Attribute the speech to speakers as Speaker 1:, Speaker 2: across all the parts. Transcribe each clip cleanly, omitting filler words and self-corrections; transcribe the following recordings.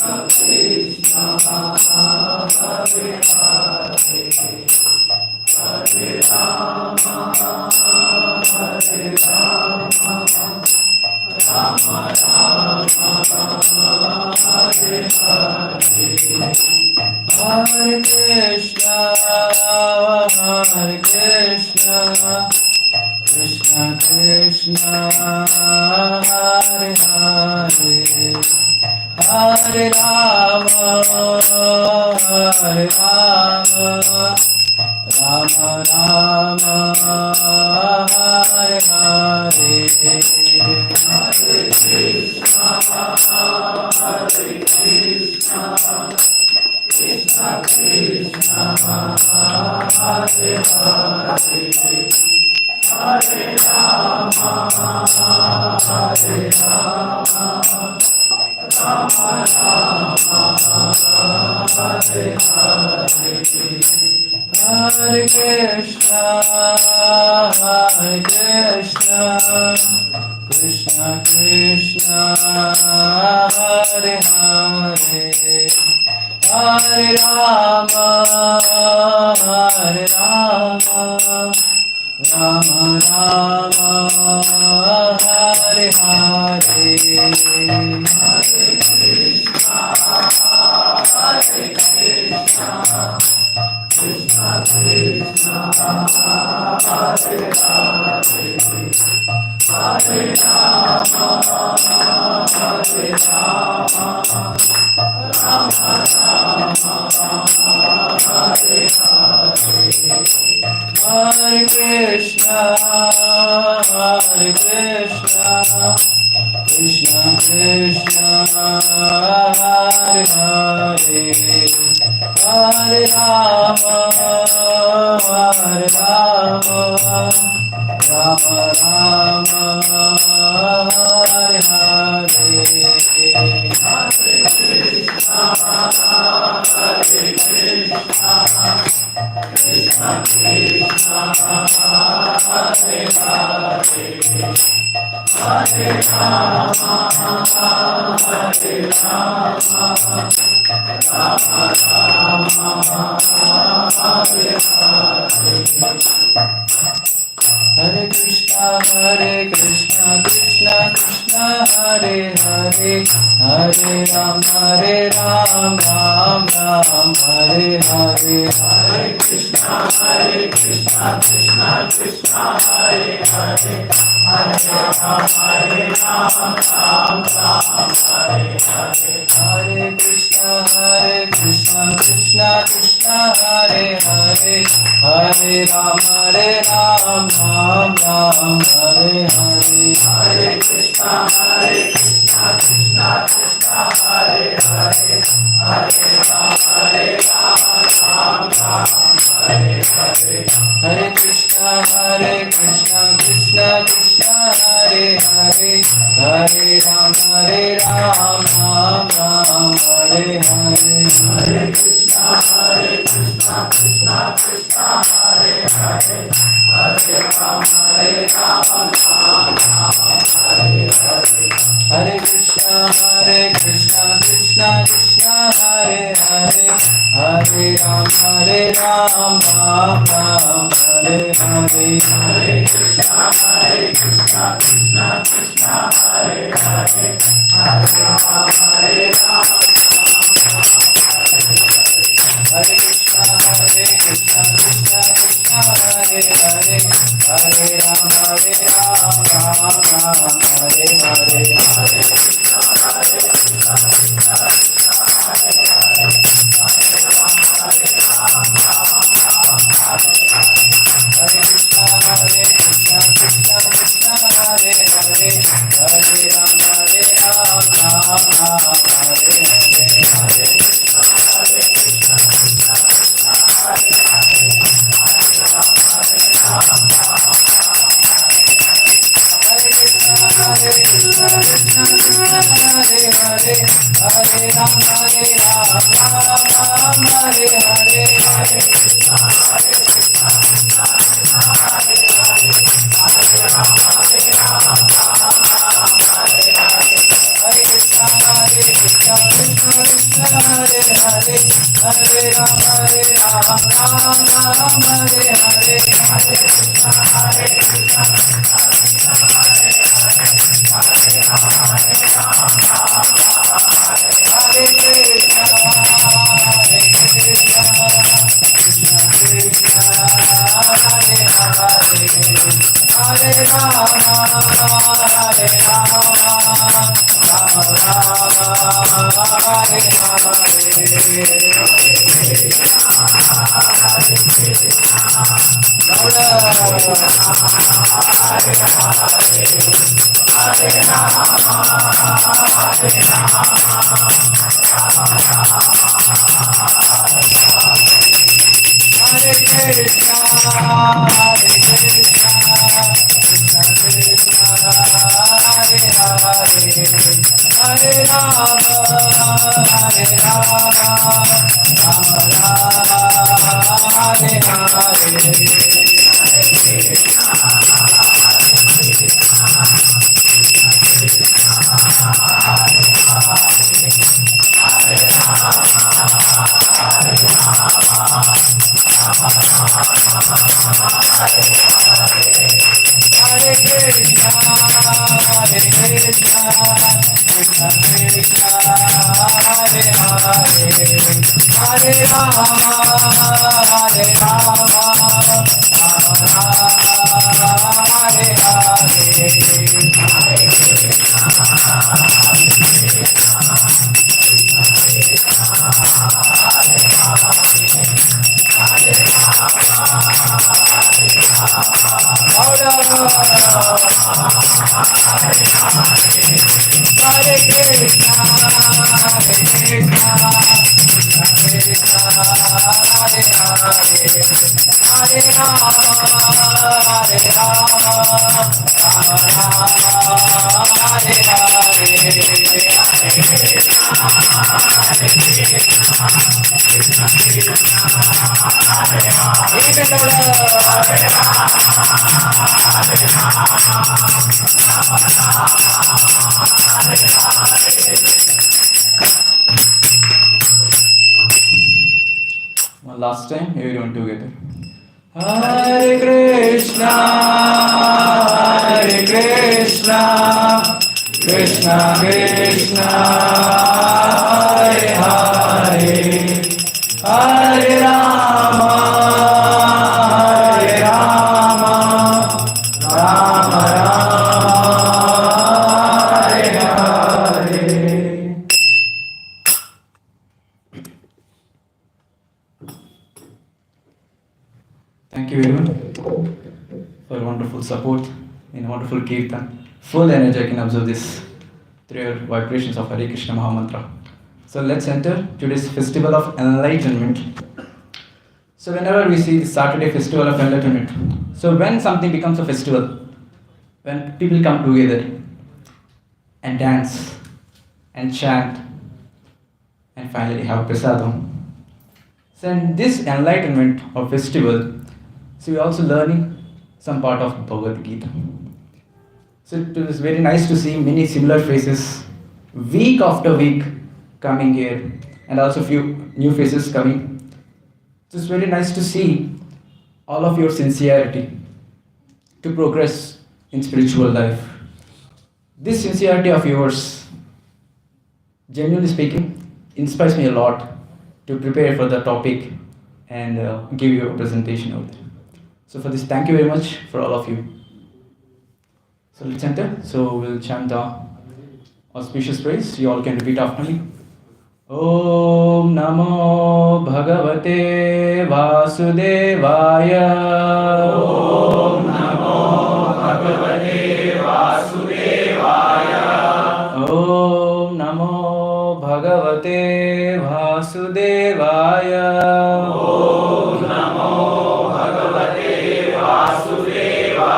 Speaker 1: Hare Krishna, Krishna One last time, everyone together. Hare Krishna, Hare Krishna, Krishna Krishna, Hare Hare, Hare Rama, Hare Rama, Rama Rama, Hare Hare. Thank you everyone for your wonderful support in a wonderful kirtan. Full energy I can observe this through your vibrations of Hare Krishna Mahamantra. So let's enter today's festival of Enlightenment. So whenever we see the Saturday festival of Enlightenment, so when something becomes a festival, when people come together and dance and chant and finally have prasadam. So in this enlightenment or festival, so we're also learning some part of Bhagavad Gita. So it was very nice to see many similar faces week after week coming here, and also few new faces coming. So it's very nice to see all of your sincerity to progress in spiritual life. This sincerity of yours, genuinely speaking, inspires me a lot to prepare for the topic and give you a presentation out there. So for this, thank you very much for all of you. So let's enter. So we'll chant the auspicious praise. You all can repeat after me. Om Namo Bhagavate Vasudevaya.
Speaker 2: Om Namo Bhagavate Vasudevaya.
Speaker 1: Om Namo Bhagavate Vasudevaya.
Speaker 2: Om Namo Bhagavate Vasudevaya.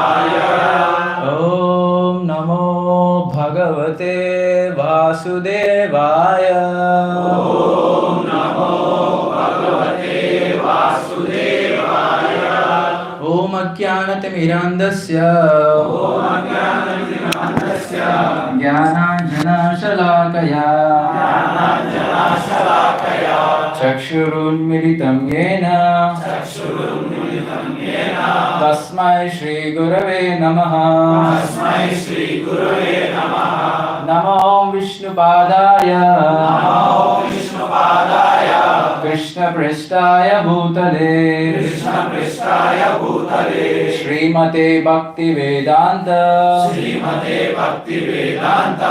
Speaker 1: Om Namo Bhagavate Vasudevaya.
Speaker 2: Om Namo Bhagavate Vasudevaya.
Speaker 1: Om Ajnanatirmirandasya.
Speaker 2: Om Ajnanatirmirandasya.
Speaker 1: Jnananjana Shalakaya.
Speaker 2: Jnananjana Shalakaya.
Speaker 1: चक्षुरुन्मिलितं येन
Speaker 2: चक्षुरुन्मिलितं येन
Speaker 1: तस्मै श्रीगुरवे नमः
Speaker 2: तस्मै श्रीगुरवे नमः
Speaker 1: नमो विष्णुपादाय
Speaker 2: नमो विष्णुपादाय
Speaker 1: कृष्णपृष्ठाय भूतले
Speaker 2: कृष्णपृष्ठाय भूतले
Speaker 1: श्रीमते भक्तिवेदान्त
Speaker 2: श्रीमते भक्तिवेदान्त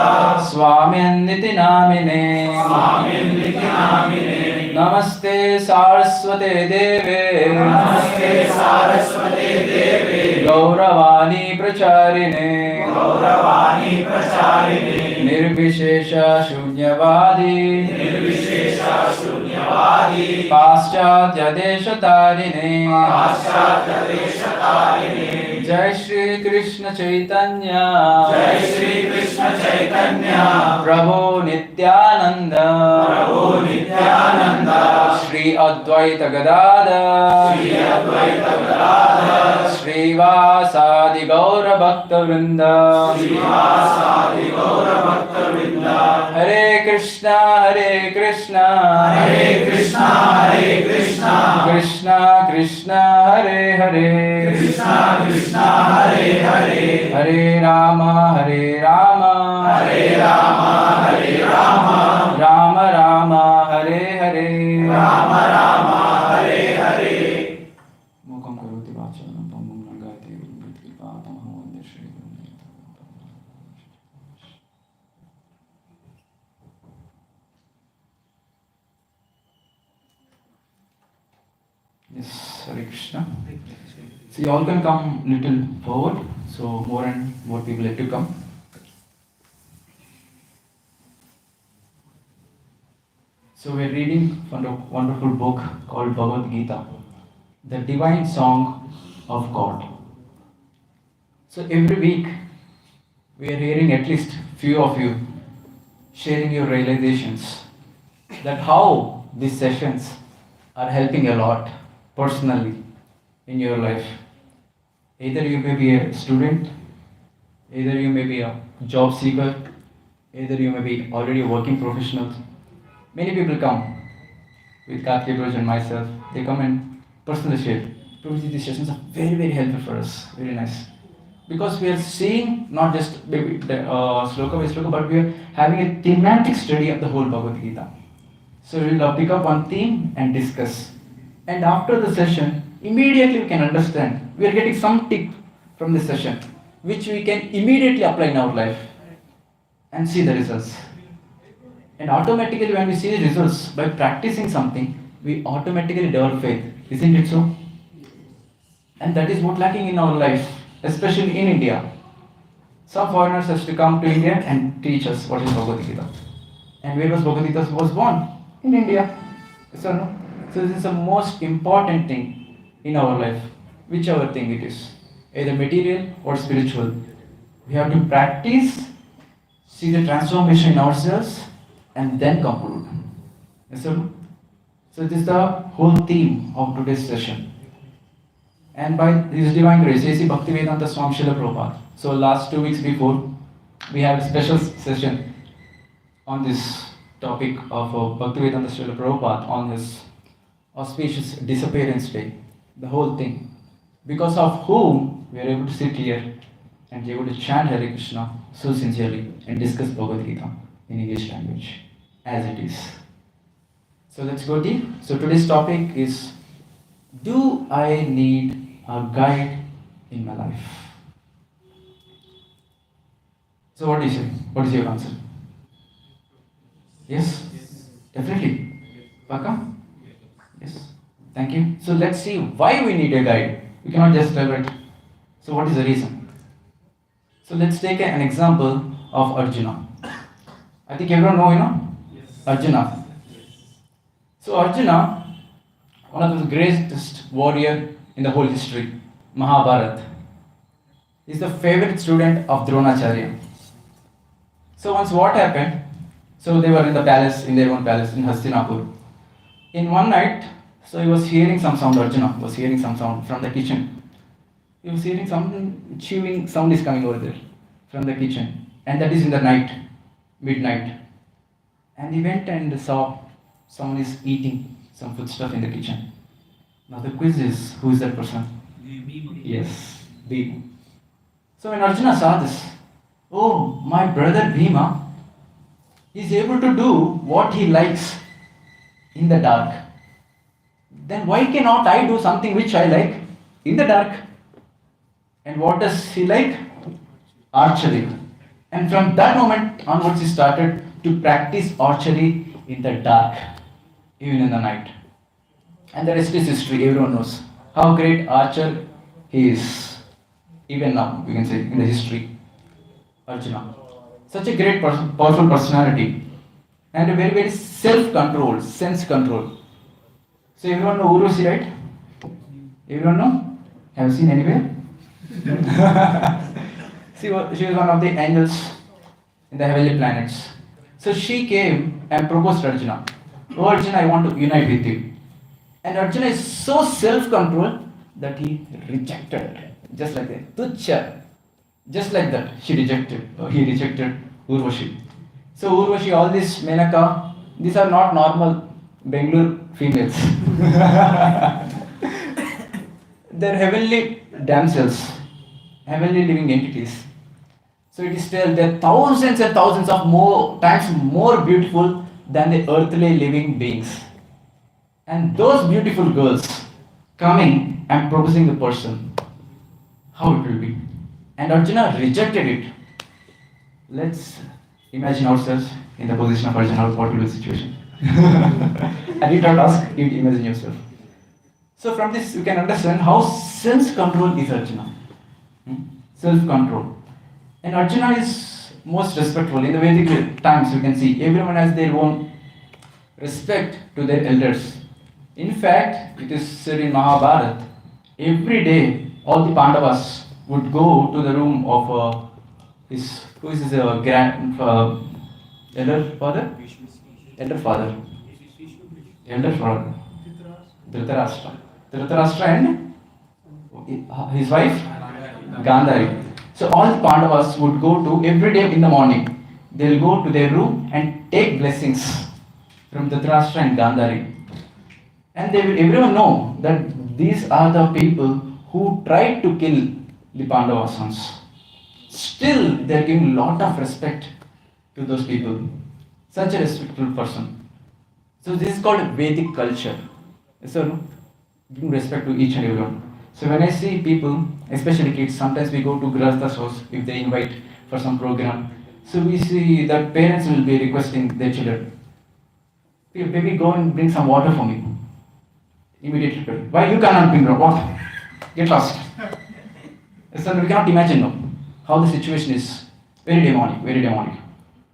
Speaker 1: स्वामिन्निति नामिने
Speaker 2: स्वामिन्निति नामिने
Speaker 1: नमस्ते सारस्वते देवे
Speaker 2: नमस्ते सारस्वते देवे
Speaker 1: गौरवाणी प्रचारिणे
Speaker 2: गौरवाणी प्रचारिणे
Speaker 1: निर्विशेष शून्यवादी
Speaker 2: निर्विशेष शून्यवादी
Speaker 1: पाश्चात्य देशतारिणे
Speaker 2: पाश्चात्यदेशतारिणे
Speaker 1: जय श्री कृष्ण चैतन्य
Speaker 2: जय श्री कृष्ण चैतन्य
Speaker 1: प्रभु नित्यानंद
Speaker 2: प्रभु नित्यानंद
Speaker 1: श्री अद्वैत गदाधर
Speaker 2: श्री अद्वैत गदाधर
Speaker 1: श्रीवासादि गौर भक्त वृंद
Speaker 2: श्रीवासादि गौर भक्त वृंद
Speaker 1: हरे कृष्णा
Speaker 2: हरे कृष्णा
Speaker 1: कृष्णा कृष्णा हरे हरे
Speaker 2: कृष्णा कृष्णा हरे हरे
Speaker 1: हरे राम
Speaker 2: हरे राम
Speaker 1: राम राम हरे हरे
Speaker 2: राम राम हरे हरे
Speaker 1: मूकं करोति वाचालं पङ्गुं लङ्घयति कृपातमहं वन्दे श्रीगुरुं। Yes, Hare Krishna. So you all can come little forward, so more and more people have to come. So we're reading from a wonderful book called Bhagavad Gita, the divine song of God. So every week we are hearing at least few of you sharing your realizations that how these sessions are helping a lot personally in your life. Either you may be a student, either you may be a job seeker, either you may be already a working professional. Many people come with Karthik Roj and myself. They come and personally share. Prabhuji, these sessions are very, very helpful for us. Very nice. Because we are seeing not just maybe the sloka by sloka, but we are having a thematic study of the whole Bhagavad Gita. So we will pick up one theme and discuss. And after the session, immediately we can understand. We are getting some tip from the session, which we can immediately apply in our life and see the results. And automatically when we see the results by practicing something, we automatically develop faith. Isn't it so? And that is what lacking in our life, especially in India. Some foreigners have to come to India and teach us what is Bhagavad Gita. And where was Bhagavad Gita was born? In India. Yes or no? So this is the most important thing in our life, whichever thing it is, either material or spiritual. We have to practice, see the transformation in ourselves, and then conclude. Yes or no? So this is the whole theme of today's session. And by His divine grace, A.C. Bhaktivedanta Swami Srila Prabhupada. So last 2 weeks before, we have a special session on this topic of Bhaktivedanta Srila Prabhupada on his auspicious disappearance day. The whole thing. Because of whom we are able to sit here and be able to chant Hare Krishna so sincerely and discuss Bhagavad Gita in English language as it is. So let's go deep. So today's topic is, do I need a guide in my life? So what do you say? What is your answer? Yes? Definitely. Paka? Yes. Thank you. So let's see why we need a guide. We cannot just tell it. So what is the reason? So let's take an example of Arjuna. I think everyone know, Arjuna. So Arjuna, one of the greatest warrior in the whole history, Mahabharata, is the favorite student of Dronacharya. So once what happened? So they were in the palace, in their own palace in Hastinapur. In one night, so he was hearing some sound. Arjuna was hearing some sound from the kitchen. He was hearing some chewing sound is coming over there from the kitchen, and that is in the night, midnight. And he went and saw Someone is eating some food stuff in the kitchen. Now the quiz is, who is that person? Yes, Bhima. So when Arjuna saw this, oh, my brother Bhima is able to do what he likes in the dark. Then why cannot I do something which I like in the dark? And what does he like? Archery. And from that moment onwards, he started to practice archery in the dark, even in the night. And the rest is history, everyone knows how great archer he is. Even now, we can say in the history, Arjuna. Such a great, powerful personality. And a very, very self-control, sense control. So everyone know Urusi, right? Everyone know? Have you seen anywhere? She was one of the angels in the heavenly planets. So she came and proposed to Arjuna. Oh Arjuna, I want to unite with you. And Arjuna is so self-controlled that he rejected it. Just like that. Tuchya. Just like that. He rejected Urvashi. So Urvashi, all this Menaka, these are not normal Bangalore females. They're heavenly damsels, heavenly living entities. So it is still they're thousands and thousands of more times more beautiful than the earthly living beings. And those beautiful girls coming and proposing the person, how it will be. And Arjuna rejected it. Let's imagine ourselves in the position of Arjuna, what will be the situation? I did not ask you to imagine yourself. So from this you can understand how self-control is Arjuna. Self-control. And Arjuna is most respectful. In the Vedic times you can see everyone has their own respect to their elders. In fact, it is said in Mahabharata, every day all the Pandavas would go to the room of his elder father? Elder father. Dhritarashtra. Dhritarashtra and his wife Gandhari. So all the Pandavas would go to every day in the morning. They'll go to their room and take blessings from Dhritarashtra and Gandhari. And they will everyone know that these are the people who tried to kill the Pandava sons. Still, they are giving a lot of respect to those people. Such a respectful person. So this is called Vedic culture. So giving respect to each and everyone. So when I see people, especially kids, sometimes we go to Grahastha's house if they invite for some program. So we see that parents will be requesting their children, baby, go and bring some water for me. Immediately, why you cannot bring water? Get lost. So we cannot imagine now how the situation is. Very demonic, very demonic.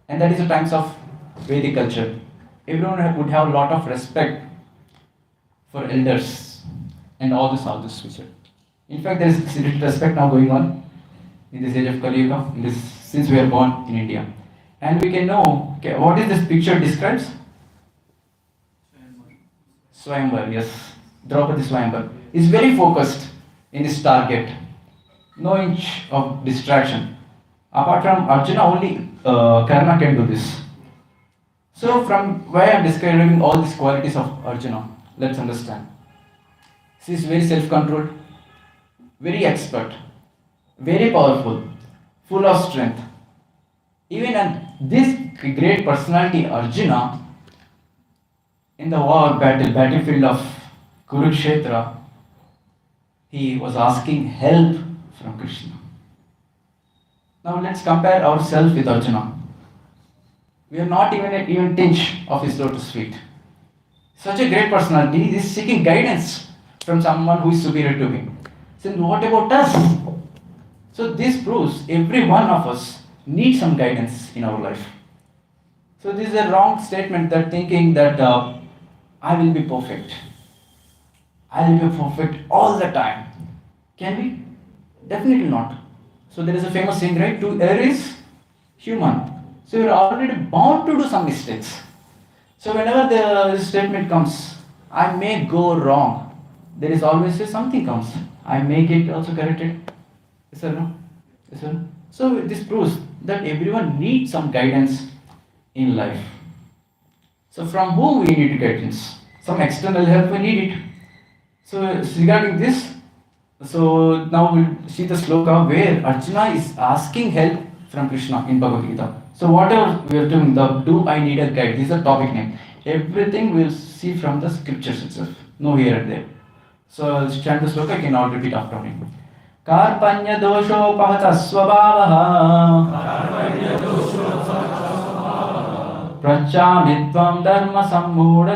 Speaker 1: And that is the times of Vedic culture. Everyone would have a lot of respect for elders and all this future. In fact, there is little respect now going on in this age of Kali Yuga, since we are born in India. And we can know, okay, what is this picture describes? Swayamvar, yes. Draupadi Swayamvar is very focused in this target. No inch of distraction. Apart from Arjuna, only Karna can do this. So from why I am describing all these qualities of Arjuna, let's understand. He is very self-controlled, very expert, very powerful, full of strength. Even this great personality Arjuna, in the battlefield of Kurukshetra, he was asking help from Krishna. Now let's compare ourselves with Arjuna. We are not even tinge of his lotus feet. Such a great personality, he is seeking guidance from someone who is superior to him. So what about us? So this proves every one of us needs some guidance in our life. So this is a wrong statement that thinking that I will be perfect. I will be perfect all the time. Can we? Definitely not. So there is a famous saying, right? To err is human. So you are already bound to do some mistakes. So whenever the statement comes, I may go wrong, there is always something comes. I may get also corrected. Yes or no? Yes or no? So this proves that everyone needs some guidance in life. So from whom we need guidance? Some external help we need it. So regarding this, so now we'll see the sloka where Arjuna is asking help from Krishna in Bhagavad Gita. So whatever we are doing, the do I need a guide? This is a topic name. Everything we'll see from the scriptures itself. No here and there. So I'll chant the sloka, I can all repeat after me. Karpanya doshopahata swabhavaha Prachami tvam dharma sammudha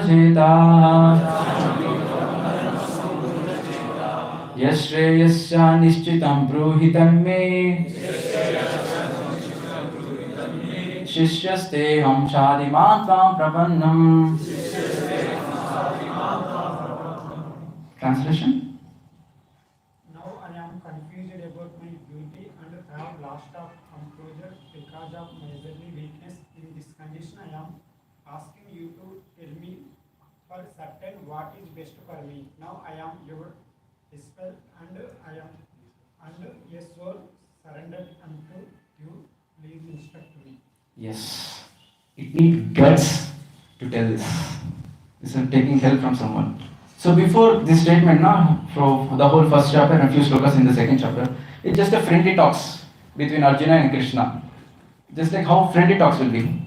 Speaker 1: Yashreyasya nishchitam bruhitam me Shishyaste ham shadiman tvam prapannam. Translation?
Speaker 3: Now I am confused about my duty and have lost of composure because of majorly weakness. In this condition, I am asking you to tell me for certain what is best for me. Now I am your disciple and I am and a soul surrendered unto you. Please instruct me.
Speaker 1: Yes. It needs guts to tell this. This is taking help from someone. So before this statement, now for the whole first chapter and a few slokas in the second chapter, it's just a friendly talks between Arjuna and Krishna. Just like how friendly talks will be.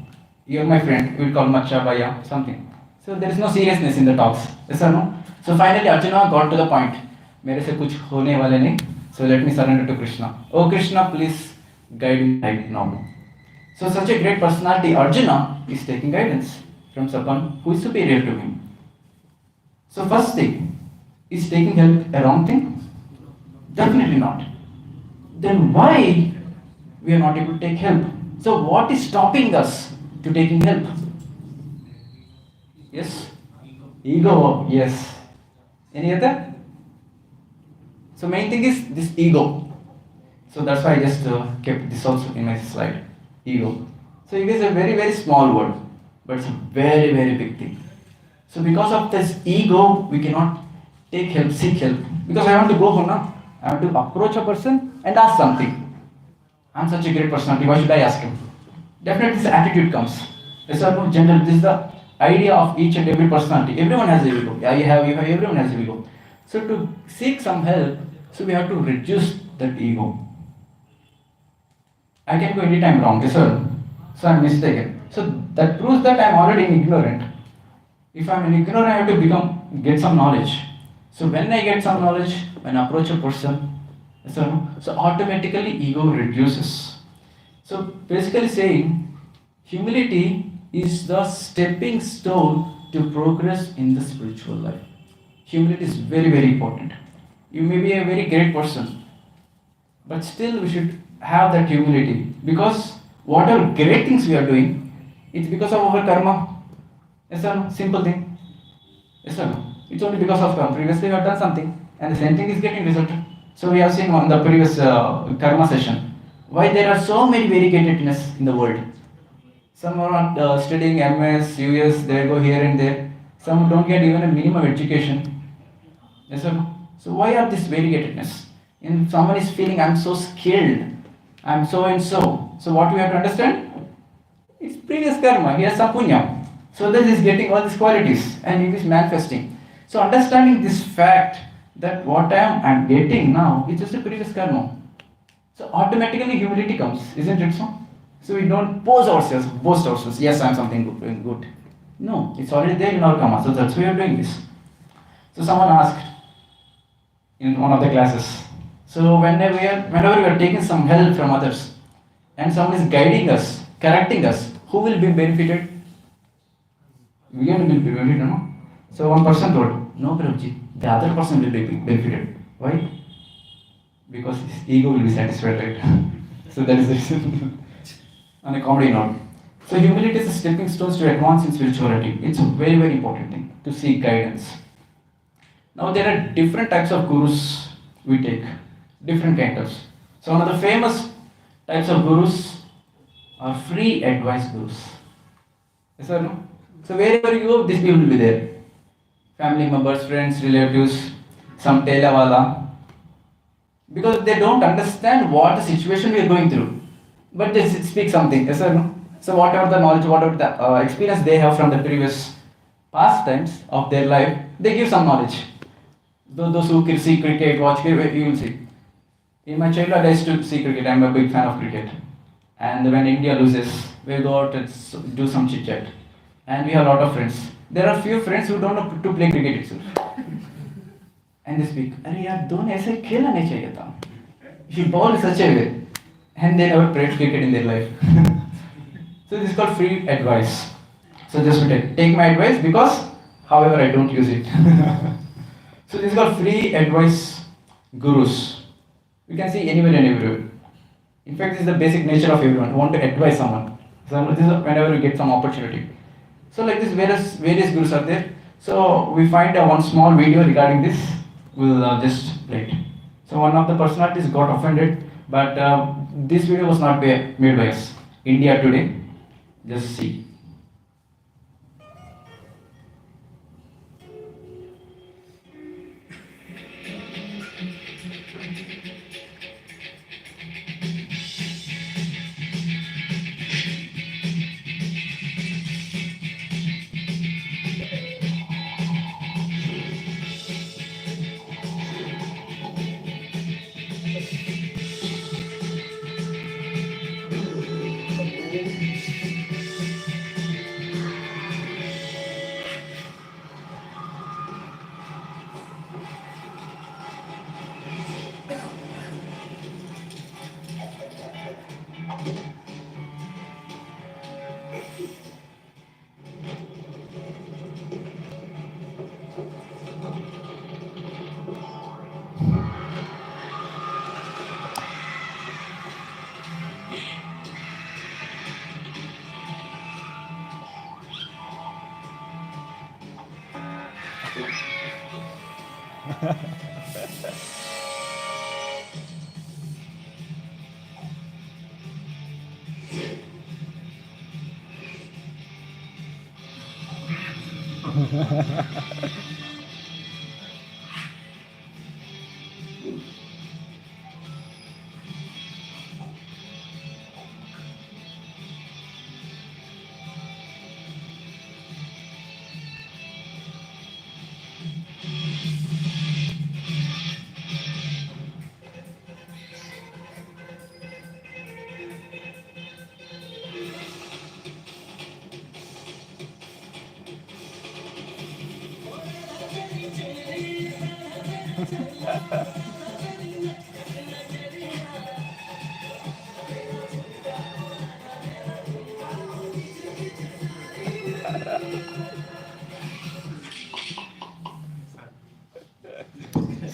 Speaker 1: You're my friend, we'll call Macha, Bhaiya, something. So there is no seriousness in the talks. Yes or no? So finally Arjuna got to the point. मेरे से कुछ होने वाले नहीं. So let me surrender to Krishna. Oh Krishna, please guide me right now. So such a great personality, Arjuna, is taking guidance from someone who is superior to him. So first thing, is taking help a wrong thing? Definitely not. Then why we are not able to take help? So what is stopping us to taking help? Yes? Ego, yes. Any other? So main thing is this ego. So that's why I just kept this also in my slide. Ego. So ego is a very, very small word, but it's a very, very big thing. So because of this ego, we cannot take help, seek help. Because I want to go home now. I want to approach a person and ask something. I'm such a great personality, why should I ask him? Definitely this attitude comes. Yes or no, general, this is the idea of each and every personality. Everyone has a ego. Yeah, you have, everyone has a ego. So to seek some help, so we have to reduce that ego. I can go anytime wrong, yes sir. So I'm mistaken. So that proves that I'm already ignorant. If I'm ignorant, I have to get some knowledge. So when I get some knowledge, when I approach a person, yes or no, so automatically ego reduces. So basically saying, humility is the stepping stone to progress in the spiritual life. Humility is very, very important. You may be a very great person, but still we should have that humility, because whatever great things we are doing, it's because of our karma. Yes or no? Simple thing. Yes or no? It's only because of karma. Previously we have done something and the same thing is getting resulted. So we have seen on the previous karma session why there are so many variegatedness in the world. Some are studying MS, US, they go here and there. Some don't get even a minimum education. Yes or no? So why are this variegatedness? If someone is feeling I'm so skilled, I'm so and so. So what we have to understand? It's previous karma. He has some punya. So that is getting all these qualities and it is manifesting. So understanding this fact that what I'm getting now is just a previous karma. So automatically humility comes, isn't it so? So we don't boast ourselves. Yes, I'm something good, doing good. No, it's already there in our karma. So that's why we are doing this. So someone asked in one of the classes. So whenever we are taking some help from others, and someone is guiding us, correcting us, who will be benefited? We will be benefited, no? So one person told, no Prabhuji, the other person will be benefited. Why? Because his ego will be satisfied, right? So that is the reason. On a comedy note. So humility is a stepping stone to advance in spirituality. It's a very, very important thing to seek guidance. Now there are different types of gurus we take. Different kinds. So one of the famous types of gurus are free advice gurus. Yes or no? So wherever you go, these people will be there. Family members, friends, relatives, some telawala. Because they don't understand what the situation we are going through. But they speak something, yes or no? So whatever the knowledge, whatever the experience they have from the previous past times of their life, they give some knowledge. Those who can see cricket, watch cricket, you will see. In my childhood, I used to see cricket. I'm a big fan of cricket. And when India loses, we go out and do some chit chat. And we have a lot of friends. There are few friends who don't know to play cricket itself. And they speak, "अरे यार दोनों ऐसे खेलना नहीं चाहिए था. You ball such a way." And they never played cricket in their life. So this is called free advice. So just take my advice because, however, I don't use it. So this is called free advice gurus. You can see anywhere and everywhere. In fact, this is the basic nature of everyone who want to advise someone. So this is whenever you get some opportunity. So like this, various gurus are there. So we find one small video regarding this. We'll just play it. So one of the personalities got offended, but this video was not made by us. India Today. Just see.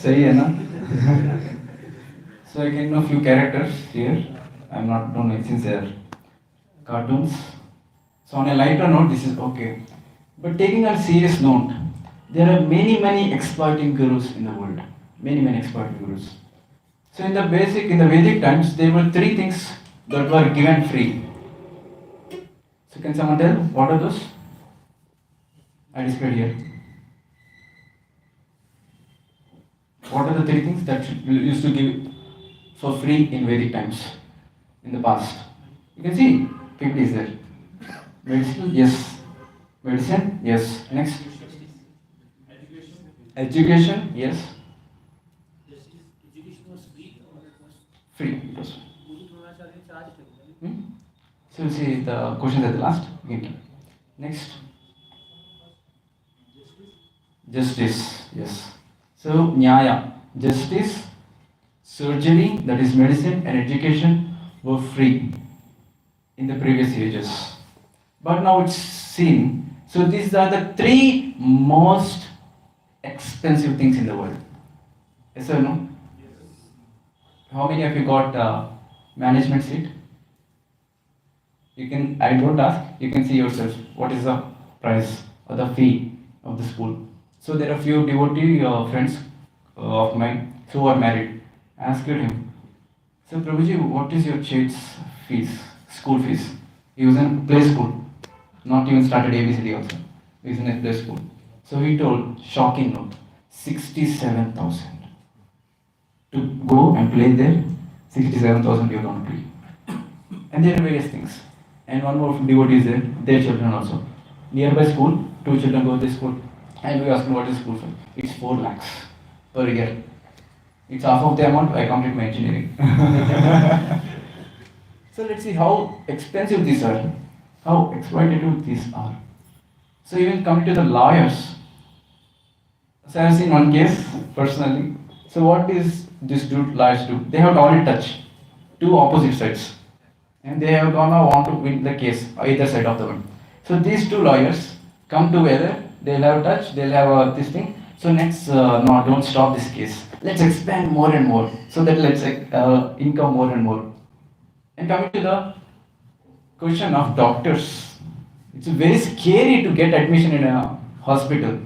Speaker 1: सही है ना? So I can know few characters here. I'm not knowing since they are cartoons. So on a lighter note, this is okay. But taking a serious note, there are many exploiting gurus in the world. Many exploiting gurus. So in the Vedic times, there were three things that were given free. So can someone tell what are those? I displayed here. What are the three things that you used to give for free in Vedic times in the past? You can see, 50 is there. Medicine, yes. Medicine, yes. Next. Education, yes.
Speaker 4: Education was free or it was
Speaker 1: Free, yes.
Speaker 4: Hmm?
Speaker 1: So we'll see the questions at the last. Next. Justice, yes. So, Nyaya, justice, surgery, that is medicine, and education were free in the previous ages. But now it's seen. So, these are the three most expensive things in the world. Yes or no?
Speaker 3: Yes.
Speaker 1: How many of you got management seat? You can, I don't ask, you can see yourself what is the price or the fee of the school. So there are few devotee friends of mine who are married. I asked him, so Prabhuji, what is your child's fees, school fees? He was in play school, not even started ABCD also. He was in a play school. So he told, shocking note, 67,000. To go and play there, 67,000 you're going to pay. And there are various things. and one more devotee is there, their children also. Nearby school, two children go to the school, and we ask them what is school for. It's 4 lakhs per year. It's half of the amount I complete my engineering. So let's see how expensive these are, how exploitative these are. So even coming to the lawyers, so I've seen one case personally. So what is this dude lawyers do? They have already touched two opposite sides, and they have gonna want to win the case either side of the one. So these two lawyers come together. They'll have touch. They'll have this thing. So next, no, don't stop this case. Let's expand more and more, so that let's income more and more. And coming to the question of doctors, it's very scary to get admission in a hospital.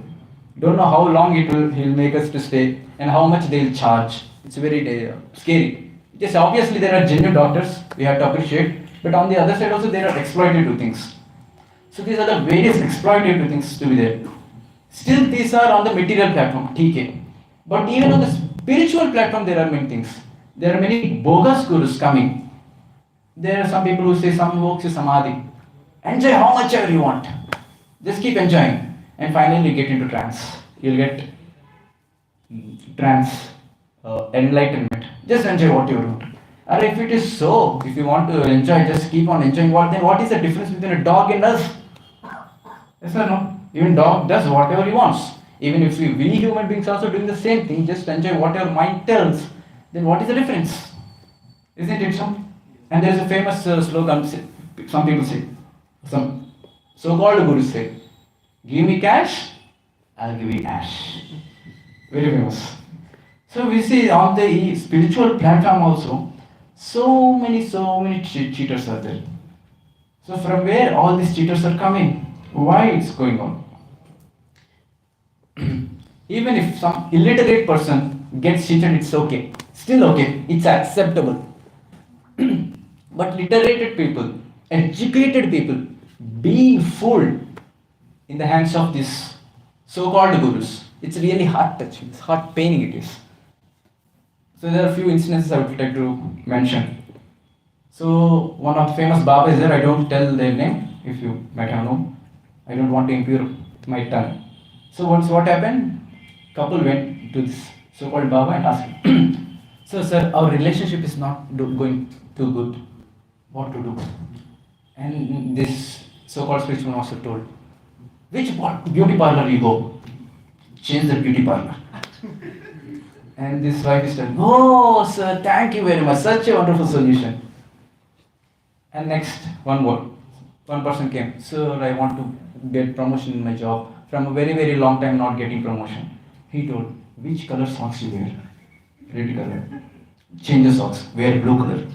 Speaker 1: Don't know how long he'll make us to stay and how much they'll charge. It's very scary. Yes, obviously there are genuine doctors we have to appreciate, but on the other side also there are exploitative things. So these are the various exploitative things to be there. Still these are on the material platform, TK. But even on the spiritual platform there are many things. There are many bogus gurus coming. There are some people who say Samvoksa Samadhi. Enjoy how much ever you want. Just keep enjoying. And finally you get into trance. You'll get trance, enlightenment. Just enjoy what you want. Or if it is so, if you want to enjoy, just keep on enjoying then what is the difference between a dog and us? Yes or no? Even dog does whatever he wants. Even if we human beings also doing the same thing, just enjoy whatever mind tells, then what is the difference? Isn't it so? And there is a famous slogan, some people say, some so-called gurus say, give me cash, I'll give you ash. Very famous. So we see on the spiritual platform also, so many cheaters are there. So from where all these cheaters are coming? Why it's going on? Even if some illiterate person gets cheated, it's okay. Still okay. It's acceptable. But literated people, educated people, being fooled in the hands of these so-called gurus, it's really heart touching, it's heart paining it is. So there are a few instances I would like to mention. So one of the famous Baba is there, I don't tell their name, if you might have known. I don't want to impure my tongue. So once what happened? Couple went to this so-called Baba and asked him, so sir, our relationship is not going too good. What to do? And this so-called spiritual master told, which beauty parlor you go? Change the beauty parlor. And this wife is telling, oh sir, thank you very much, such a wonderful solution. And next, one person came, sir, I want to get promotion in my job. From a very long time not getting promotion. He told, which color socks you wear? Red color. Change the socks, wear blue color.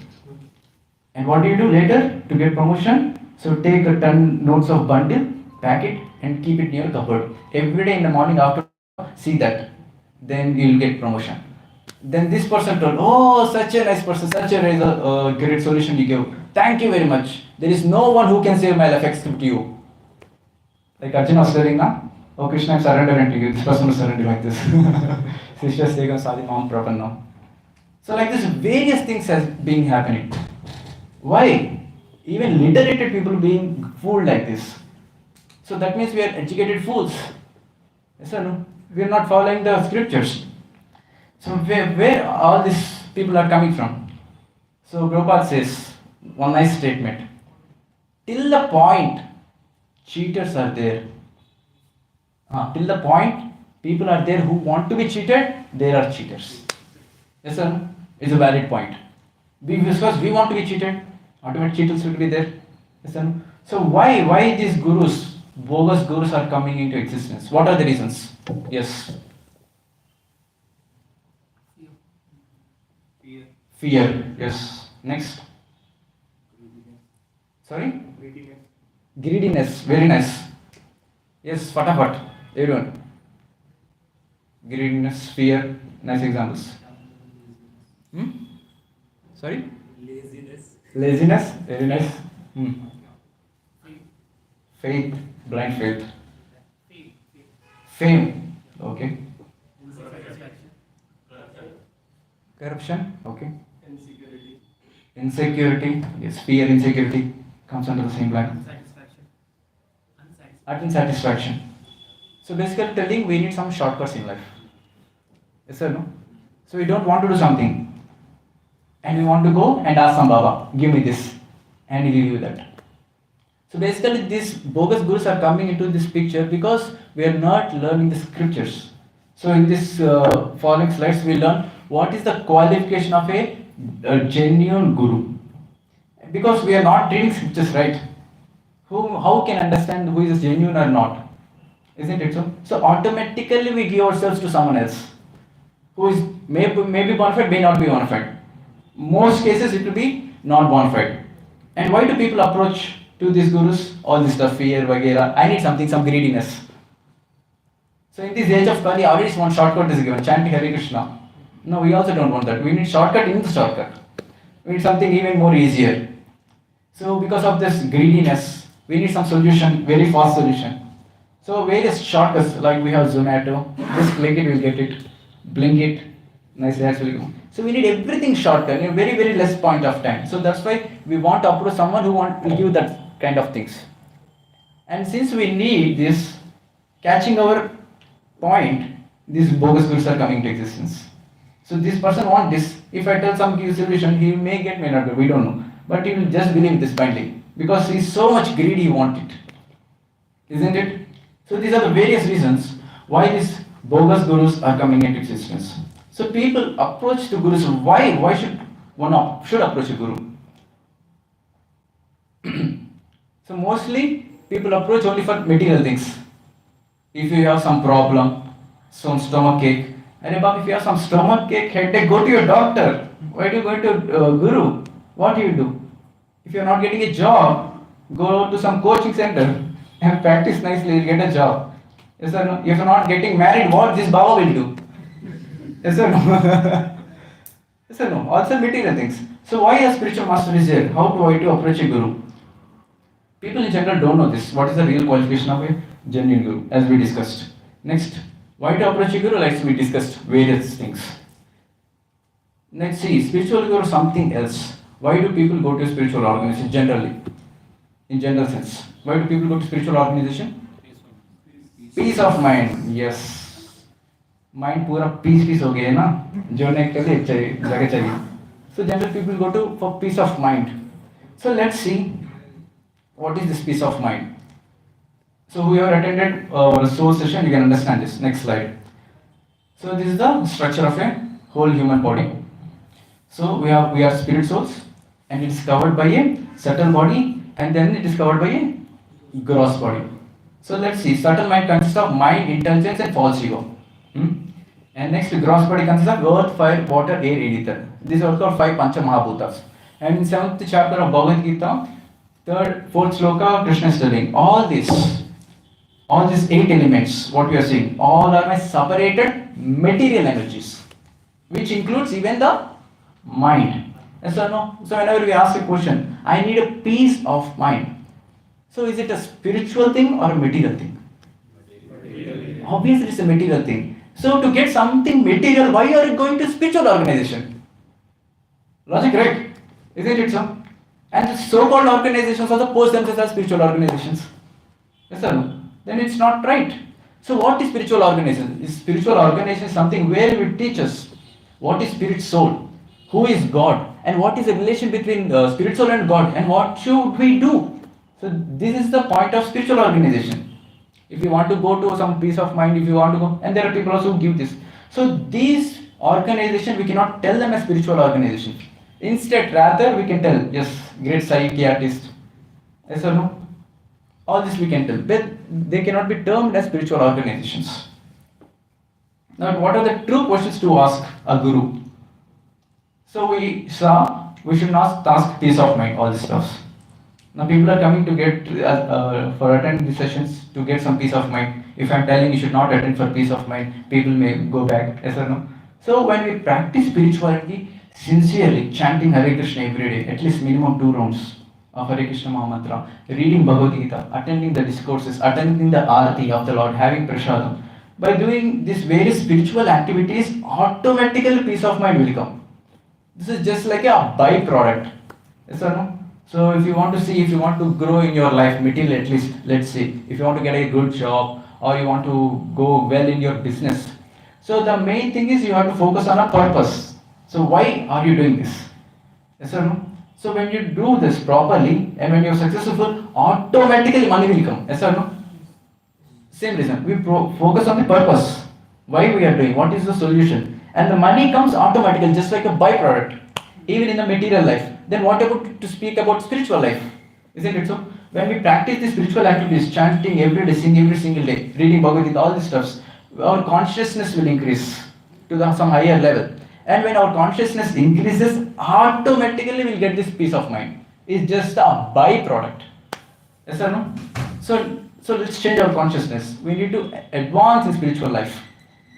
Speaker 1: And what do you do later to get promotion? So take a 10 notes of bundle, pack it and keep it near cupboard. Every day in the morning after, see that. Then you'll get promotion. Then this person told, oh, such a nice person, such a great solution you gave. Thank you very much. There is no one who can save my life except you. Like Arjuna was telling now, oh Krishna, I'm surrendering to you. This person will surrender like this. Sisters take on Sadi Mom proper now. So like this, various things has been happening. Why? Even literated people being fooled like this. So that means we are educated fools. Yes or no? We are not following the scriptures. So where all these people are coming from? So Prabhupada says, one nice statement. Till the point cheaters are there. Till the point people are there who want to be cheated, there are cheaters. Yes or no? It's a valid point. Because we want to be cheated, automatic cheaters will be there. Yes or no? So why these gurus, bogus gurus are coming into existence? What are the reasons? Yes. Fear. Yes. Next. Sorry? Greediness. Very nice. Yes, fatafat. Everyone. Greediness, fear. Nice examples. Sorry? Laziness. Very nice. Faith. Blind faith. Fame. Okay. Corruption. Okay. Insecurity. Yes, fear, insecurity. Comes under the same line.
Speaker 4: Unsatisfaction.
Speaker 1: Unsatisfaction. So basically telling we need some shortcuts in life. Yes or no? So we don't want to do something. And we want to go and ask some Baba, give me this. And he will give you that. So basically these bogus gurus are coming into this picture because we are not learning the scriptures. So in this following slides we learn what is the qualification of a genuine guru. Because we are not reading scriptures, right? How can understand who is genuine or not? Isn't it so? So automatically we give ourselves to someone else who is maybe bona fide, may not be bona fide. Most cases it will be not bona fide. And why do people approach to these gurus? All this stuff, fear, vagera. I need something, some greediness. So in this age of Kali, already one shortcut is given, chanting Hare Krishna. No, we also don't want that. We need shortcut in the shortcut. We need something even more easier. So because of this greediness, we need some solution, very fast solution. So various shortcuts like we have Zomato, just click it, we'll get it, blink it, nice ads will go. So we need everything shortcut in a very very less point of time. So that's why we want to approach someone who will give that kind of things. And since we need this, catching our point, these bogus gurus are coming to existence. So this person wants this. If I tell some solution, he may get, may not get, we don't know. But he will just believe this blindly because he is so much greedy, he wants it. Isn't it? So these are the various reasons why these bogus gurus are coming into existence. So people approach the gurus. Why should one should approach a guru? So mostly people approach only for material things. If you have some problem, some stomach ache, and if you have some stomach ache, headache, go to your doctor. Why do you go to guru? What do you do? If you are not getting a job, go to some coaching center and practice nicely, you'll get a job. Yes or no? If you're not getting married, what this Baba will do? Yes or no? Yes or no? Also material things. So why a spiritual master is here? How do I to approach a guru? People in general don't know this. What is the real qualification of a genuine guru, as we discussed. Next, why to approach a guru? Like we discussed various things. Next, see, spiritual guru is something else. Why do people go to a spiritual organization generally? In general sense. Why do people go to spiritual organization? Peace of mind. Yes. Mind पूरा peace हो गया है ना जोड़ने के लिए चाहिए जगह चाहिए. So generally people go to for peace of mind. So let's see what is this peace of mind. So who have attended our soul session, you can understand this. Next slide. So this is the structure of a whole human body. So we are spirit souls, and it is covered by a subtle body, and then it is covered by a gross body. So let's see. Subtle mind consists of mind, intelligence, and false ego. And next, gross body consists of earth, fire, water, air, ether. These are called 5 Pancha Mahabhutas. And in 7th chapter of Bhagavad Gita, 3rd, 4th sloka, Krishna is telling all these 8 elements, what we are seeing, all are my separated material energies, which includes even the mind. Yes or no? So whenever we ask a question, I need a peace of mind. So is it a spiritual thing or a material thing? Material. Obviously it's a material thing. So to get something material, why are you going to spiritual organization? Logic, right? Isn't it so? And the so-called organizations also post themselves as spiritual organizations. Yes or no? Then it's not right. So what is spiritual organization? Is spiritual organization something where we teach us what is spirit soul, who is God, and what is the relation between spirit soul and God, and what should we do? So this is the point of spiritual organization. If you want to go to some peace of mind, if you want to go, and there are people also who give this. So these organization we cannot tell them as spiritual organization. Instead, rather we can tell, yes, great psychiatrist. Yes or no? All this we can tell, but they cannot be termed as spiritual organizations. Now, what are the true questions to ask a guru? So we saw we should not ask peace of mind, all this stuff. Now people are coming to get for attend these sessions to get some peace of mind. If I'm telling you should not attend for peace of mind, people may go back. Yes or no? So when we practice spirituality sincerely, chanting Hare Krishna every day, at least minimum 2 rounds of Hare Krishna Mahamantra, reading Bhagavad Gita, attending the discourses, attending the Aarti of the Lord, having prasadam. By doing these various spiritual activities, automatically peace of mind will come. This is just like a byproduct. Yes or no? So if you want to see, if you want to grow in your life, material at least, let's say, if you want to get a good job or you want to go well in your business. So the main thing is you have to focus on a purpose. So why are you doing this? Yes or no? So when you do this properly and when you're successful, automatically money will come. Yes or no? Same reason. We focus on the purpose. Why we are doing, what is the solution? And the money comes automatically, just like a byproduct, even in the material life. Then what about to speak about spiritual life? Isn't it so? When we practice the spiritual activities, chanting every day, singing every single day, reading Bhagavad Gita, all these stuffs, our consciousness will increase to some higher level. And when our consciousness increases, automatically we'll get this peace of mind. It's just a byproduct. Yes or no? So let's change our consciousness. We need to advance in spiritual life.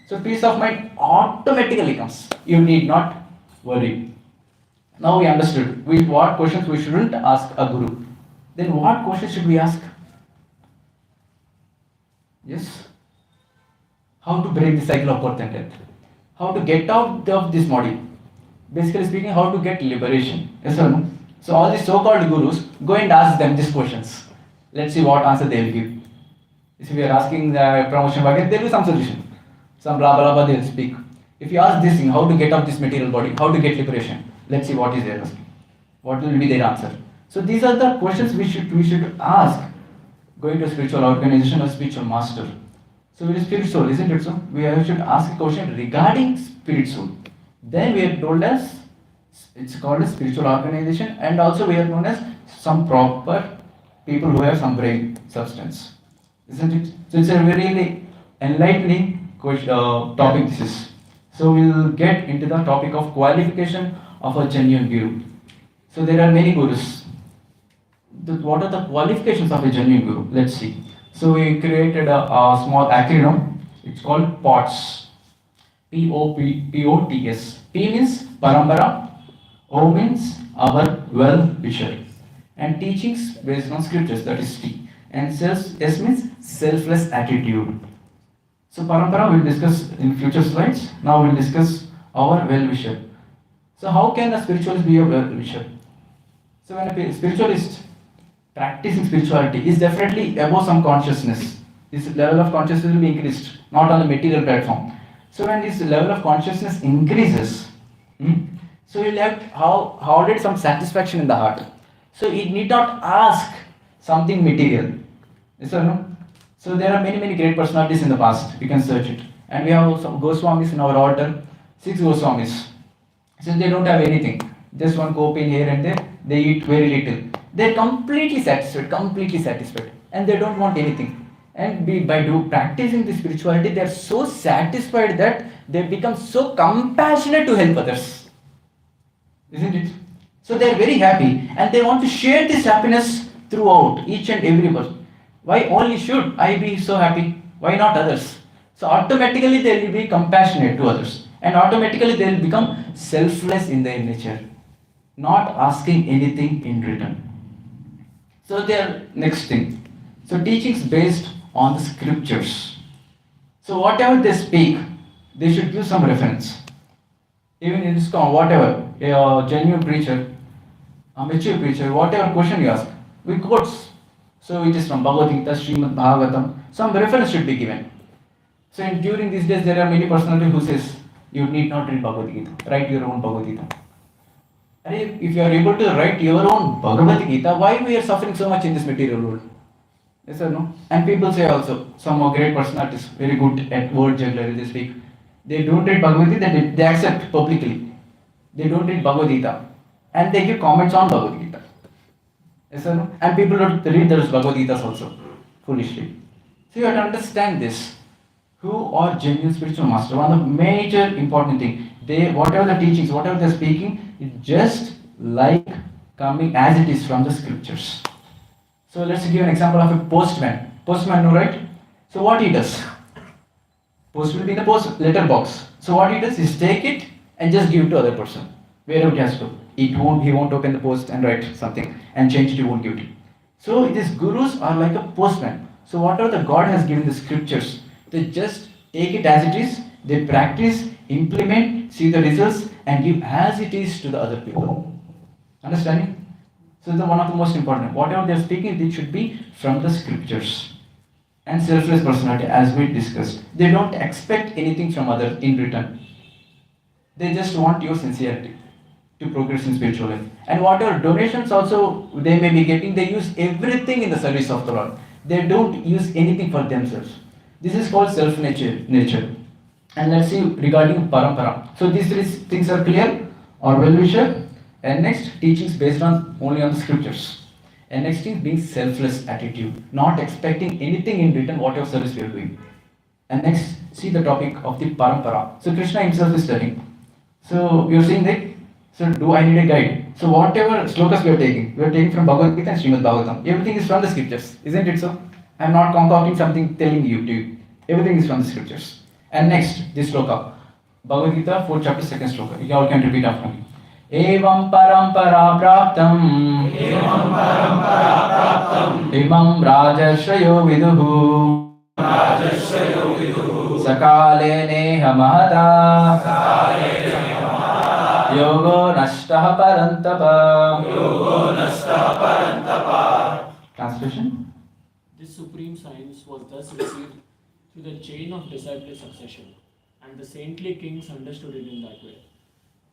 Speaker 1: So peace of mind automatically comes. You need not worry. Now we understood what questions we shouldn't ask a guru. Then what questions should we ask? Yes? How to break the cycle of birth and death. How to get out of this body. Basically speaking, how to get liberation. Yes or no? So all these so-called gurus, go and ask them these questions. Let's see what answer they will give. If we are asking the promotion bucket, there will be some solution. Some blah blah blah they will speak. If you ask this thing, how to get out this material body, how to get liberation, let's see what is their asking. What will be their answer? So these are the questions we should ask going to a spiritual organization or spiritual master. So it is spirit soul, isn't it so? We should ask a question regarding spirit soul. Then we are told as it's called a spiritual organization, and also we are known as some proper people who have some brain substance, isn't it? So it's a very enlightening topic this is. So we'll get into the topic of qualification of a genuine guru. So there are many gurus. What are the qualifications of a genuine guru? Let's see. So we created a small acronym. It's called POTS. POTS. P means Parampara. O means our well-wisher. And teachings based on scriptures, that is T. And S means selfless attitude. So Parampara we'll discuss in future slides. Now we'll discuss our well-wisher. So how can a spiritualist be a well-wisher? So when a spiritualist practicing spirituality is definitely above some consciousness. This level of consciousness will be increased, not on the material platform. So when this level of consciousness increases, so you'll have already some satisfaction in the heart. So it need not ask something material. Yes or no? So there are many great personalities in the past. You can search it. And we have some Goswamis in our altar. 6 Goswamis. Since they don't have anything, just one coping here and there, they eat very little. They're completely satisfied. And they don't want anything. And by practicing the spirituality, they are so satisfied that they become so compassionate to help others. Isn't it? So they are very happy and they want to share this happiness throughout each and every person. Why only should I be so happy? Why not others? So automatically they will be compassionate to others and automatically they will become selfless in their nature, not asking anything in return. So their next thing. So teachings based on the scriptures. So whatever they speak, they should give some reference. Even in ISKCON, whatever, a genuine preacher, a mature preacher, whatever question you ask, we quotes. So it is from Bhagavad Gita, Srimad Bhagavatam, some reference should be given. So during these days there are many personalities who says, you need not read Bhagavad Gita, write your own Bhagavad Gita. And if you are able to write your own Bhagavad Gita, why we are suffering so much in this material world? Yes or no? And people say also, some are great personalities, very good at word jugglery, they speak. They don't read Bhagavad Gita, they accept publicly. They don't read Bhagavad Gita. And they give comments on Bhagavad Gita. Yes or no? And people don't read those Bhagavad Gitas also, foolishly. So you have to understand this. Who are genuine spiritual master? One of the major important thing. They, whatever the teachings, whatever they're speaking, is just like coming as it is from the scriptures. So let's give an example of a postman. Postman, no, right? So what he does? Post will be in the post letter box. So what he does is take it and just give it to other person. Wherever it has to. He won't open the post and write something and change it, he won't give it. So these gurus are like a postman. So whatever the God has given the scriptures, they just take it as it is, they practice, implement, see the results and give as it is to the other people. Understanding? So the one of the most important, whatever they're speaking, it should be from the scriptures. And selfless personality, as we discussed, they don't expect anything from others in return. They just want your sincerity to progress in spiritual life. And whatever donations also they may be getting, they use everything in the service of the Lord. They don't use anything for themselves. This is called self-nature. And let's see regarding parampara. So these three things are clear or well-wisher. And next, teachings based on only on the scriptures. And next is being selfless attitude, not expecting anything in return whatever service we are doing. And next, see the topic of the parampara. So Krishna himself is telling. So you're saying that, so do I need a guide? So whatever slokas we are taking from Bhagavad Gita and Srimad Bhagavatam. Everything is from the scriptures, isn't it so? I'm not concocting something telling you to you. Everything is from the scriptures. And next, this sloka. Bhagavad Gita, 4th chapter, 2nd sloka. You all can repeat after me. Evam parampara praptam imam rajarshrayo viduhu sakale neha mahata yogo nashtah parantapa. Translation?
Speaker 4: This supreme science was thus received through the chain of disciple succession, and the saintly kings understood it in that way.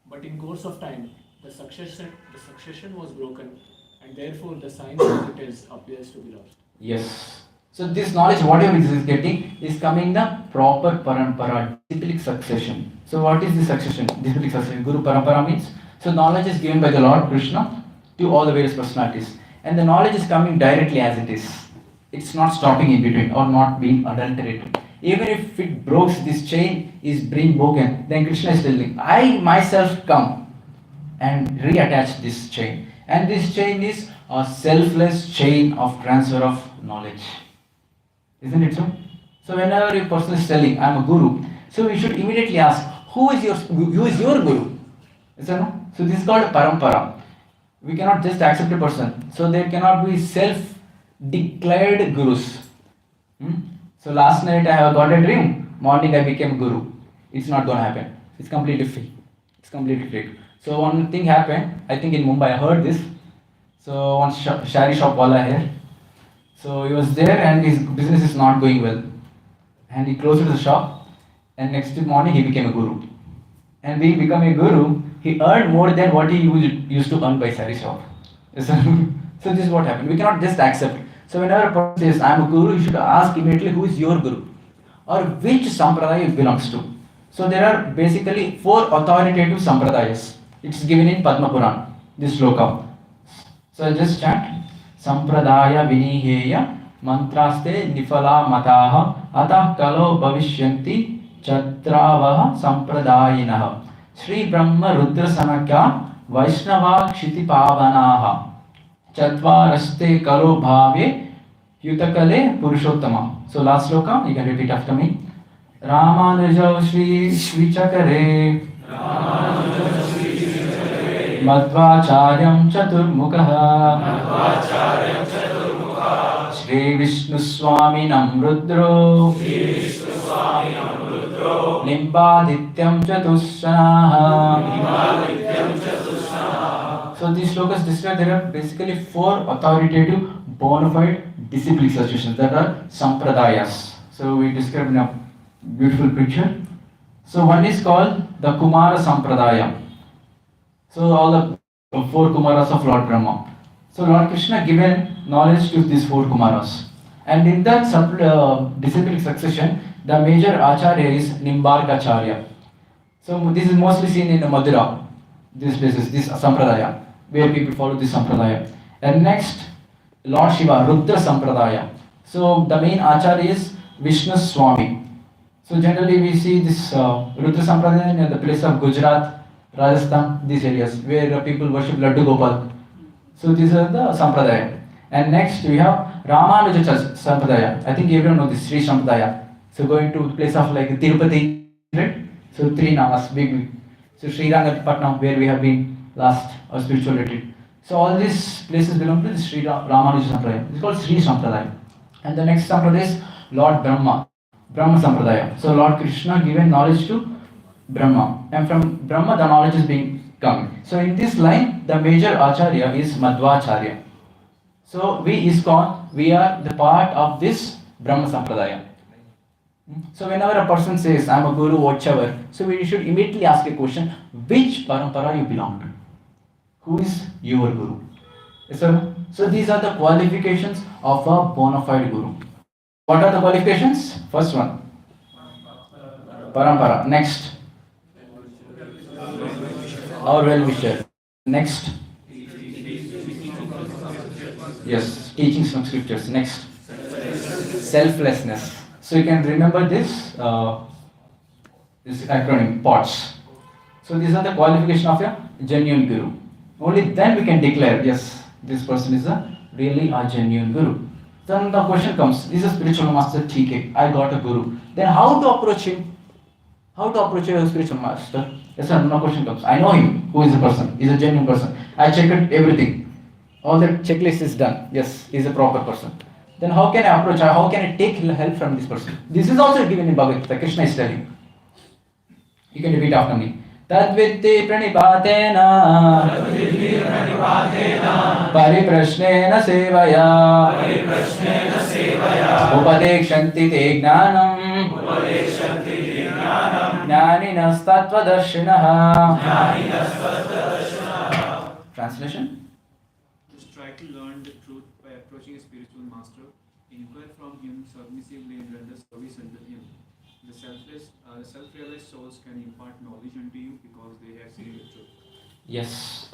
Speaker 4: But in course of time, the succession was broken, and therefore the science as it is appears to be lost.
Speaker 1: Yes. So this knowledge, whatever this is getting, is coming the proper parampara, disciplic succession. So what is the succession? Disciplic succession. Guru parampara means, so knowledge is given by the Lord Krishna to all the various personalities. And the knowledge is coming directly as it is. It's not stopping in between or not being adulterated. Even if it breaks, this chain is being broken, then Krishna is telling, I myself come and reattach this chain. And this chain is a selfless chain of transfer of knowledge. Isn't it so? So whenever a person is telling, I am a guru, so we should immediately ask, who is your guru? Is that no? So this is called parampara. We cannot just accept a person. So there cannot be self-declared gurus. So last night I have got a dream, morning I became guru. It's not going to happen. It's completely free. It's completely fake. So one thing happened, I think in Mumbai, I heard this. So one shari shop wala here. So he was there and his business is not going well. And he closed the shop and next morning he became a guru. And being become a guru, he earned more than what he used to earn by shari shop. So this is what happened. We cannot just accept. So whenever a person says, I am a guru, you should ask immediately who is your guru or which sampradaya it belongs to. So there are basically 4 authoritative sampradayas. It's given in Padma Puran, this sloka. So I'll just chant. Sampradaya viniheya mantraste nifala mataha atah kalo bhavishyanti chatravaha sampradayinaha Shri Brahma Rudra Sanakya Vaishnava Kshiti Pavanaha Chatvaraste Kalo Bhave Yutakale Purushottama. So last sloka, you can repeat after me. Ramanujau Shri Shvichakare Madhvacharyam Chaturmukha Shri Vishnu Swaminam Rudro Limbadityam Chatushanaha. So these slokas describe there are basically 4 authoritative bona fide disciplic associations that are sampradayas. So we describe in a beautiful picture. So one is called the Kumara Sampradaya. So all the 4 Kumaras of Lord Brahma. So Lord Krishna given knowledge to these 4 Kumaras. And in that disciplic succession, the major Acharya is Nimbargacharya. So this is mostly seen in Madura, these places, this Sampradaya, where people follow this Sampradaya. And next, Lord Shiva, Rudra Sampradaya. So the main Acharya is Vishnu Swami. So generally we see this Rudra Sampradaya in the place of Gujarat, Rajasthan, these areas where people worship Laddu Gopal. So these are the Sampradaya. And next we have Ramanuja Sampradaya. I think everyone knows this Sri Sampradaya. So going to the place of like Tirupati, right? So 3 namas, big. So Sri Rangapatnam, where we have been last, our spiritual retreat. So all these places belong to the Sri Ramanuja Sampradaya. It's called Sri Sampradaya. And the next Sampradaya is Lord Brahma, Brahma Sampradaya. So Lord Krishna given knowledge to Brahma. And from Brahma the knowledge is being coming. So in this line, the major Acharya is Madhvacharya. So we ISKCON, we are the part of this Brahma Sampradaya. So whenever a person says, I am a guru, whatever, so we should immediately ask a question, which parampara you belong to? Who is your guru? Yes, sir? So these are the qualifications of a bona fide guru. What are the qualifications? First one, parampara. Next, our well-wisher. Next, yes, teachings from scriptures. Next, selflessness. So you can remember this acronym POTS. So these are the qualification of a genuine guru. Only then we can declare, yes, this person is really a genuine guru. Then the question comes, this is a spiritual master, TK, I got a guru. Then how to approach him? How to approach a spiritual master? Yes, sir, no question comes. I know him, who is the person, he's a genuine person. I checked everything. All the checklist is done. Yes, he's a proper person. Then how can I approach, how can I take help from this person? This is also given in Bhagavad Gita. Krishna is telling. You can repeat after me. Tadvitti pranipatena pariprashnena sevaya upadekshanti te gnanam jnaninas tattvadarshinaha. Translation?
Speaker 5: Just try to learn the truth by approaching a spiritual master. Inquire from him submissively and render service unto him. The self-realized souls can impart knowledge unto you because they have seen the truth.
Speaker 1: Yes.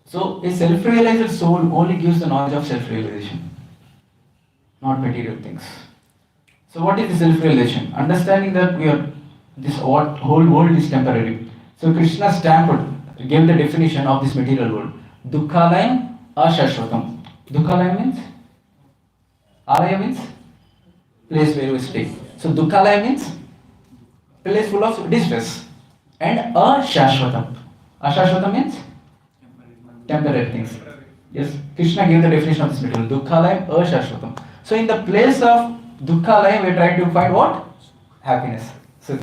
Speaker 1: So a self-realized soul only gives the knowledge of self-realization, not material things. So what is the self-realization? Understanding that this whole world is temporary. So Krishna gave the definition of this material world. Dukkhalayam ashashvatam. Dukkhalayam means? Alaya means? Place where we stay. So Dukkhalayam means? Place full of distress. And ashashvatam. Ashashvatam means? Temporary things. Yes, Krishna gave the definition of this material. Dukkhalayam ashashvatam. So in the place of Dukkhalayam we are trying to find what? Happiness. So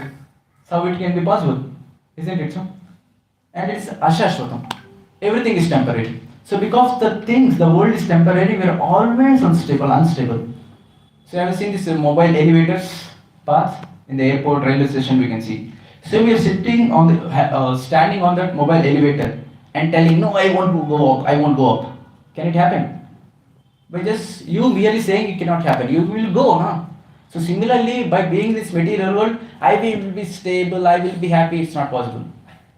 Speaker 1: how it can be possible? Isn't it so? And it's ashashvatam. Everything is temporary. So because the world is temporary, we are always unstable. So have you seen this mobile elevators path in the airport, railway station? We can see. So we are sitting on standing on that mobile elevator and telling, no, I want to go up. I won't go up. Can it happen? By just you merely saying it cannot happen, you will go, huh? So similarly, by being in this material world, I will be stable, I will be happy. It's not possible.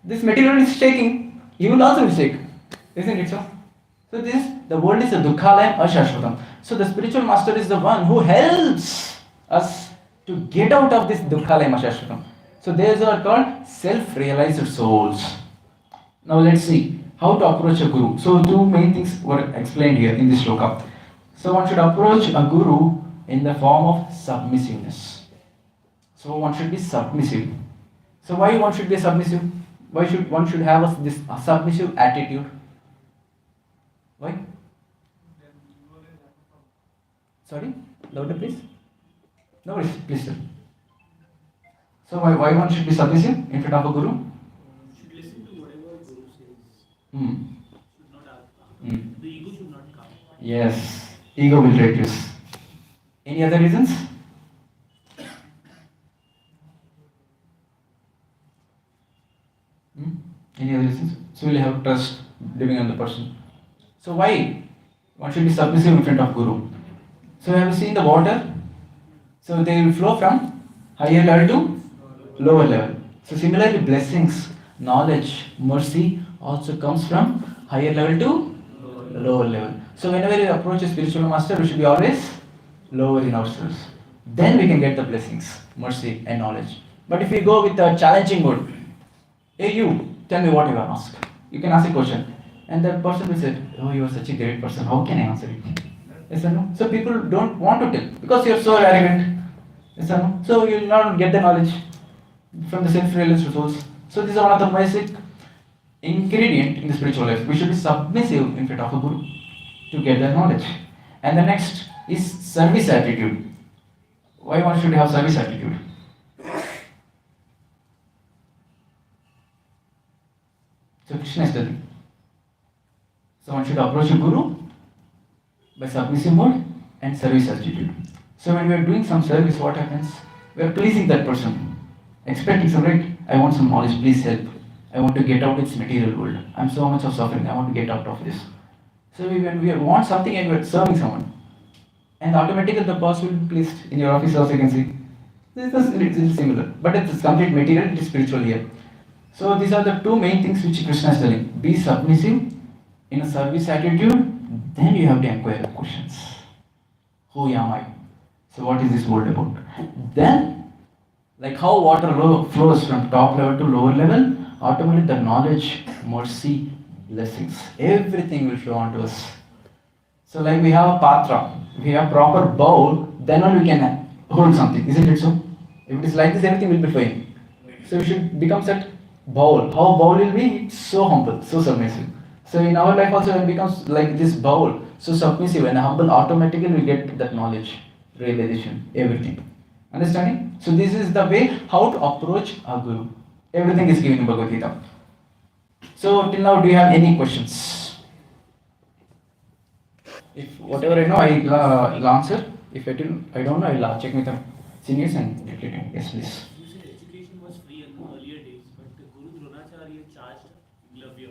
Speaker 1: This material is shaking. You will also be shake, isn't it so? So the world is a dukkhalayam ashashvatam. So the spiritual master is the one who helps us to get out of this dukkhalayam ashashvatam. So these are called self-realized souls. Now let's see how to approach a guru. So two main things were explained here in this shloka. So one should approach a guru in the form of submissiveness. So one should be submissive. So why one should be submissive? Why should one should have this submissive attitude? Why? Sorry? Louder please? No worries, please sir. So why one should be submissive in front of a guru?
Speaker 4: Should listen to whatever Guru says. Should not argue. The ego should not come.
Speaker 1: Yes, ego will reduce. Any other reasons? Any other reasons? So we'll have trust living on the person. So why one should be submissive in front of guru? So have you seen the water? So they will flow from higher level to lower level. So similarly, blessings, knowledge, mercy also comes from higher level to lower level. So whenever you approach a spiritual master, we should be always lower in ourselves. Then we can get the blessings, mercy and knowledge. But if we go with a challenging mode, hey you, tell me what you want to ask. You can ask a question. And that person will say, oh, you are such a great person, how can I answer it? Yes or no? So people don't want to tell because you are so arrogant. Yes or no? So you will not get the knowledge from the self-realized souls. So these are one of the basic ingredient in the spiritual life. We should be submissive in front of a guru to get the knowledge. And the next is service attitude. Why one should have service attitude? So Krishna is telling. So one should approach a guru by submissive mode and service attitude. So when we are doing some service, what happens? We are pleasing that person, expecting some right. I want some knowledge, please help. I want to get out of this material world. I'm so much of suffering. I want to get out of this. So when we want something and we're serving someone, and automatically the boss will be pleased. In your office also you can see. It is similar, but it's complete material. It is spiritual here. So these are the two main things which Krishna is telling. Be submissive in a service attitude. Then you have to inquire questions. Who am I? So what is this world about? Then, like how water flows from top level to lower level, automatically the knowledge, mercy, blessings, everything will flow onto us. So like we have a patra, we have proper bowl, then only we can hold something, isn't it so? If it is like this, everything will be fine. So we should become that bowl. How bowl will be? It's so humble, so submissive. So in our life also when it becomes like this bowl, so submissive and humble, automatically we get that knowledge, realization, everything. Understanding? So this is the way how to approach a guru. Everything is given in Bhagavad Gita. So till now, do you have any questions? If whatever I know, I'll answer. If I don't know, I'll check with the seniors and repeat it. Yes, please.
Speaker 4: You said education was free in the earlier days, but the Guru Dronacharya charged Glavya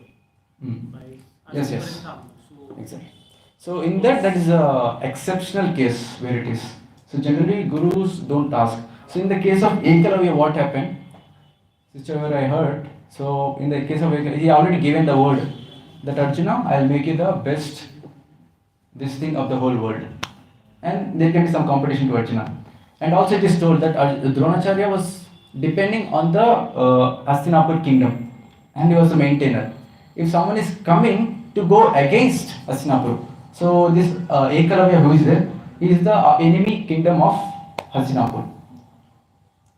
Speaker 4: by
Speaker 1: Yes,
Speaker 4: asking
Speaker 1: yes.
Speaker 4: for income. So
Speaker 1: Exactly. So in that is a exceptional case where it is. So generally gurus don't ask. So in the case of Ekalavya, what happened? Whichever I heard. So in the case of Ekalavya, he already given the word that Arjuna, I'll make you the best this thing of the whole world. And there can be some competition to Arjuna. And also it is told that Dronacharya was depending on the Hastinapur kingdom and he was the maintainer. If someone is coming to go against Hastinapur, so this Ekalavya who is there, he is the enemy kingdom of Hastinapur.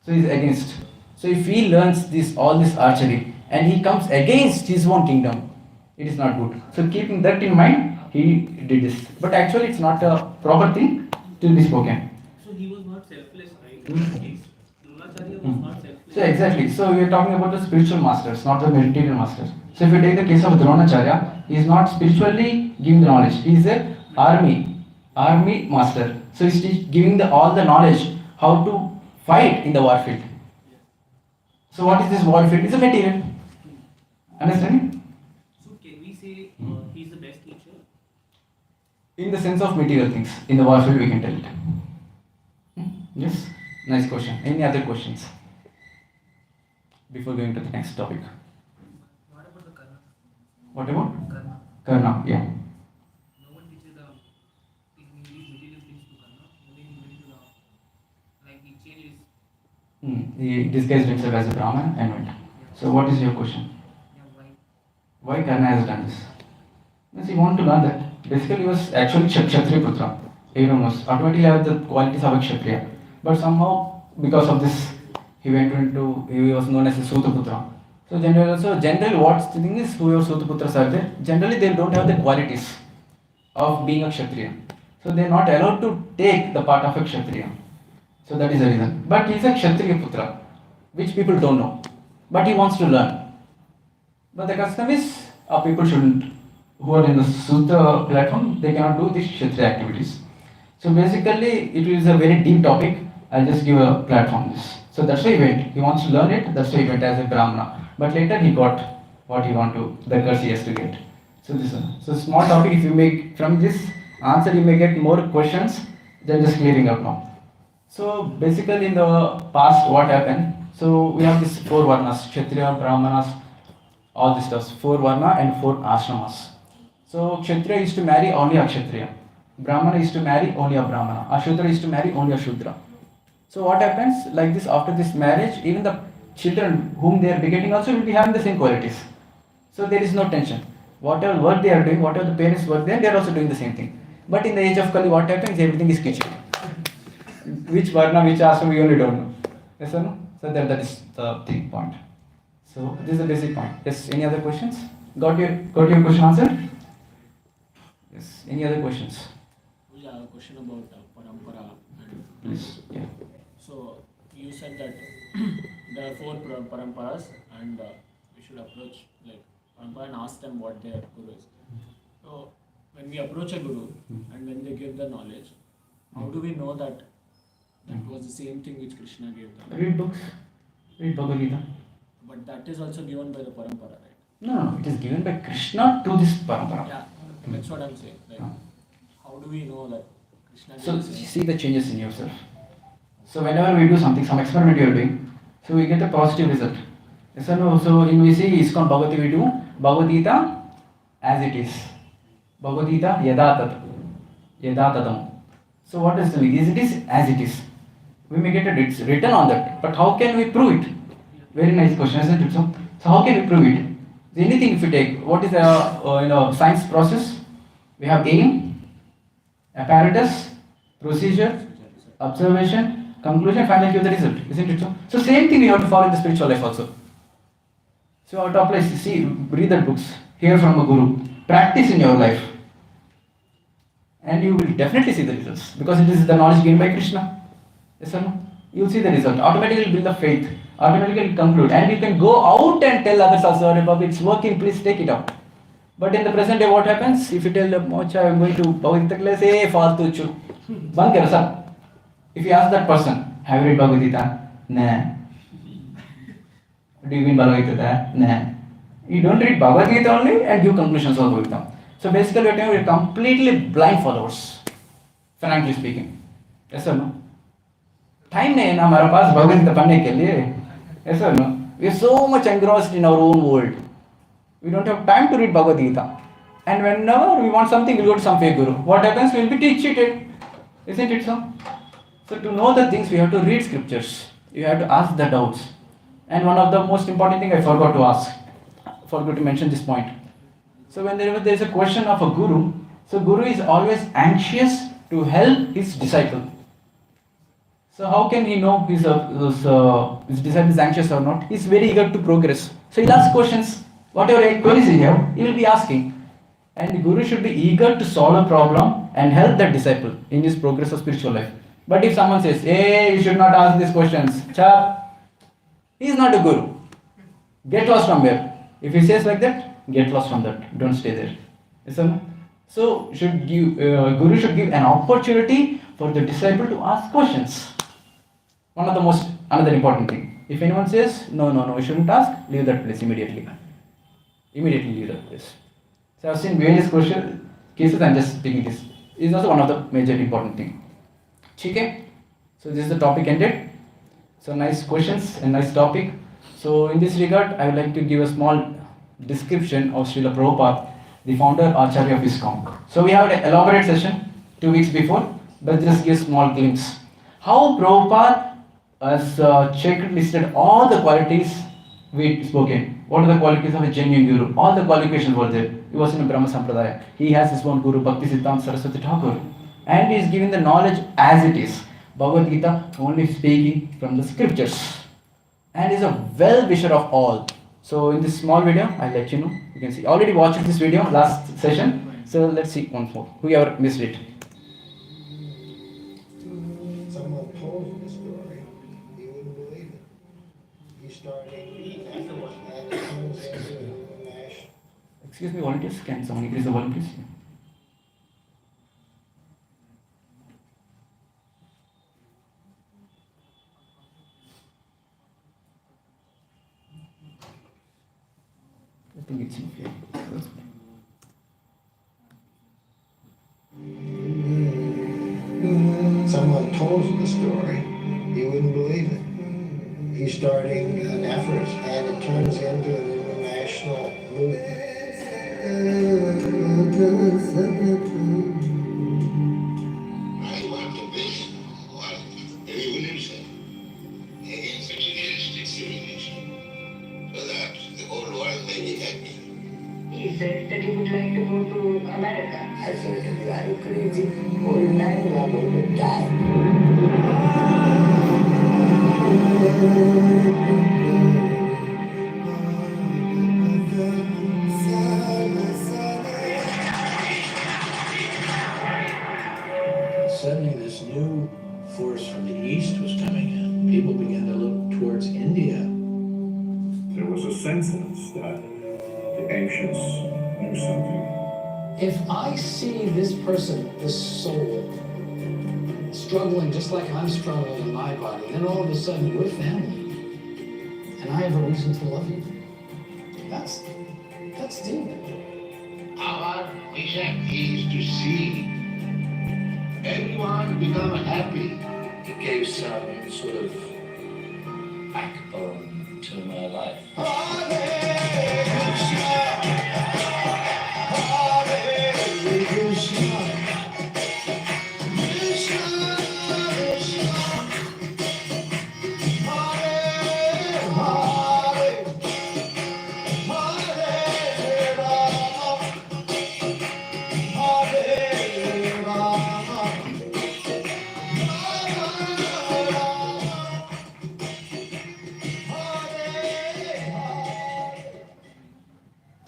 Speaker 1: So he is against. So if he learns this all this archery and he comes against his own kingdom, it is not good. So keeping that in mind, he did this. But actually it's not a proper thing to be spoken.
Speaker 4: So he was not selfless, right? In this case, Dronacharya was not selfless.
Speaker 1: So exactly. So we are talking about the spiritual masters, not the material masters. So if you take the case of Dronacharya, he is not spiritually giving the knowledge. He is a army master. So he is giving all the knowledge how to fight in the warfield. So what is this warfield? It's a material. Understanding?
Speaker 4: So can we say he's the best teacher?
Speaker 1: In the sense of material things, in the warfield we can tell it. Yes? Nice question. Any other questions? Before going to the next topic.
Speaker 6: What about the karma?
Speaker 1: What about?
Speaker 6: Karma.
Speaker 1: Karna, yeah.
Speaker 6: No one teaches the these material things to karma. Only he to the like he changes.
Speaker 1: He disguised himself as a Brahman and went. So what is your question?
Speaker 6: Yeah, why?
Speaker 1: Why Karna has done this? Because he wanted to learn that. Basically he was actually Kshatriya Putra. Everyone knows. Automatically have the qualities of a Kshatriya. But somehow because of this he was known as a Sutaputra. So generally what the thing is whoever Sutaputras are there, generally they don't have the qualities of being a Kshatriya. So they are not allowed to take the part of a Kshatriya. So that is the reason. But he is a Kshatriya Putra, which people don't know. But he wants to learn. But the custom is people shouldn't, who are in the Sutra platform, they cannot do these Kshatriya activities. So basically it is a very deep topic. I'll just give a platform this. So that's why he went. He wants to learn it, that's why he went as a Brahmana. But later he got what he want to, the curse he has to get. So this one. So small topic, if you make from this answer you may get more questions than just clearing up now. So basically in the past what happened? So we have these four varnas, Kshatriya, Brahmanas, all this stuff, four varna and four ashramas. So Kshatriya used to marry only a Kshatriya. Brahmana used to marry only a Brahmana. Ashudra used to marry only a Shudra. So what happens like this after this marriage, even the children whom they are begetting also will be having the same qualities. So there is no tension. Whatever work they are doing, whatever the parents work there, they are also doing the same thing. But in the age of Kali, what happens? Everything is kitchen. Which varna, which ashram, we only don't know. Yes or no? So that is the big point. So this is the basic point. Yes. Any other questions? Got your question answered? Yes. Any other questions?
Speaker 4: Yeah, a question about parampara. And
Speaker 1: Please. Yeah.
Speaker 4: so you said that there are four paramparas and we should approach like parampara and ask them what their guru is. So when we approach a guru and when they give the knowledge, how do we know that that was the same thing which Krishna gave them?
Speaker 1: Read books. Read Bhagavad Gita.
Speaker 4: But that is also given by the parampara, right?
Speaker 1: No, it is given by Krishna to this parampara.
Speaker 4: Yeah, that's what I'm saying. Like, how do we know that Krishna
Speaker 1: So
Speaker 4: gave the same?
Speaker 1: see the changes in yourself. So whenever we do something, some experiment you are doing, so we get a positive result. Yes or no? So in we see ISKCON Bhagavati, we do Bhagavad Gita as it is. Bhagavad Gita yada tadam. So what is the meaning? It is as it is. We may get it's written on that, but how can we prove it? Very nice question, isn't it? So how can we prove it? Anything if we take, what is the science process? We have aim, apparatus, procedure, observation, conclusion, finally give the result, isn't it so? So same thing we have to follow in the spiritual life also. So how to apply, see, read the books, hear from a guru, practice in your life, and you will definitely see the results because it is the knowledge gained by Krishna. Yes or no? You will see the result. Automatically build the faith. Automatically conclude, and you can go out and tell others also, Baba, it's working. Please take it up. But in the present day, what happens? If you tell Mocha, I'm going to Bhagavad Gita class, hey, faltu chu. Ban karo, sir. If you ask that person, have you read Bhagavad Gita? Nah. Do you mean Bhagavad Gita? Nah. You don't read Bhagavad Gita only and give conclusions of Bhagavad Gita. So basically, we're completely blind followers, frankly speaking. Yes or no? Time नहीं है ना हमारे पास भगवत गीता पढ़ने के लिए. Yes or no? We are so much engrossed in our own world. We don't have time to read Bhagavad Gita. And whenever we want something, we go to some fake guru. What happens? We will be cheated. Isn't it so? So to know the things, we have to read scriptures. You have to ask the doubts. And one of the most important thing I forgot to ask. Forgot to mention this point. So when there is a question of a guru, so guru is always anxious to help his disciple. So how can he know his disciple is anxious or not? He is very eager to progress. So he'll ask questions. Whatever queries he have, he will be asking. And the guru should be eager to solve a problem and help that disciple in his progress of spiritual life. But if someone says, hey, you should not ask these questions, chap, he is not a guru. Get lost from there. If he says like that, get lost from that. Don't stay there. Yes or no? So guru should give an opportunity for the disciple to ask questions. Another important thing. If anyone says, no, you shouldn't ask, leave that place immediately. Immediately leave that place. So I've seen various cases, I'm just taking this. This is also one of the major important thing. Okay? So this is the topic ended. So nice questions and nice topic. So in this regard, I would like to give a small description of Srila Prabhupada, the founder Acharya of ISKCON. So we have an elaborate session 2 weeks before, but just give a small glimpse. How Prabhupada has checklisted all the qualities we spoken. What are the qualities of a genuine guru? All the qualifications were there. He was in a Brahma Sampradaya. He has his own guru, Bhakti Siddhanta Saraswati Thakur. And he is giving the knowledge as it is. Bhagavad Gita only speaking from the scriptures. And is a well-wisher of all. So in this small video, I'll let you know. You can see. Already watched this video last session. So let's see once more. Whoever missed it.
Speaker 7: Someone told him the story, he wouldn't believe it. He started eating afterwards, and it turns into an international.
Speaker 1: Excuse me, volunteers. Can someone increase the volunteers? I think it's okay.
Speaker 7: Someone told him the story, he wouldn't believe it. He's starting an effort, and it turns into an international movement.
Speaker 8: I want to base what revolution against materialistic civilization so that the whole world may be happy.
Speaker 9: He said that he would like to go to America. I said, are you crazy? Old man, you are going to die.
Speaker 10: Suddenly this new force from the east was coming in. People began to look towards India.
Speaker 11: There was a sense that the
Speaker 10: anxious, do something.
Speaker 11: If I see this person, this soul, struggling just like I'm struggling in my body, then all of a sudden we're family. And I have a reason to love you. That's deep.
Speaker 8: Our mission is to see everyone become happy.
Speaker 10: It gave some sort of backbone to my life.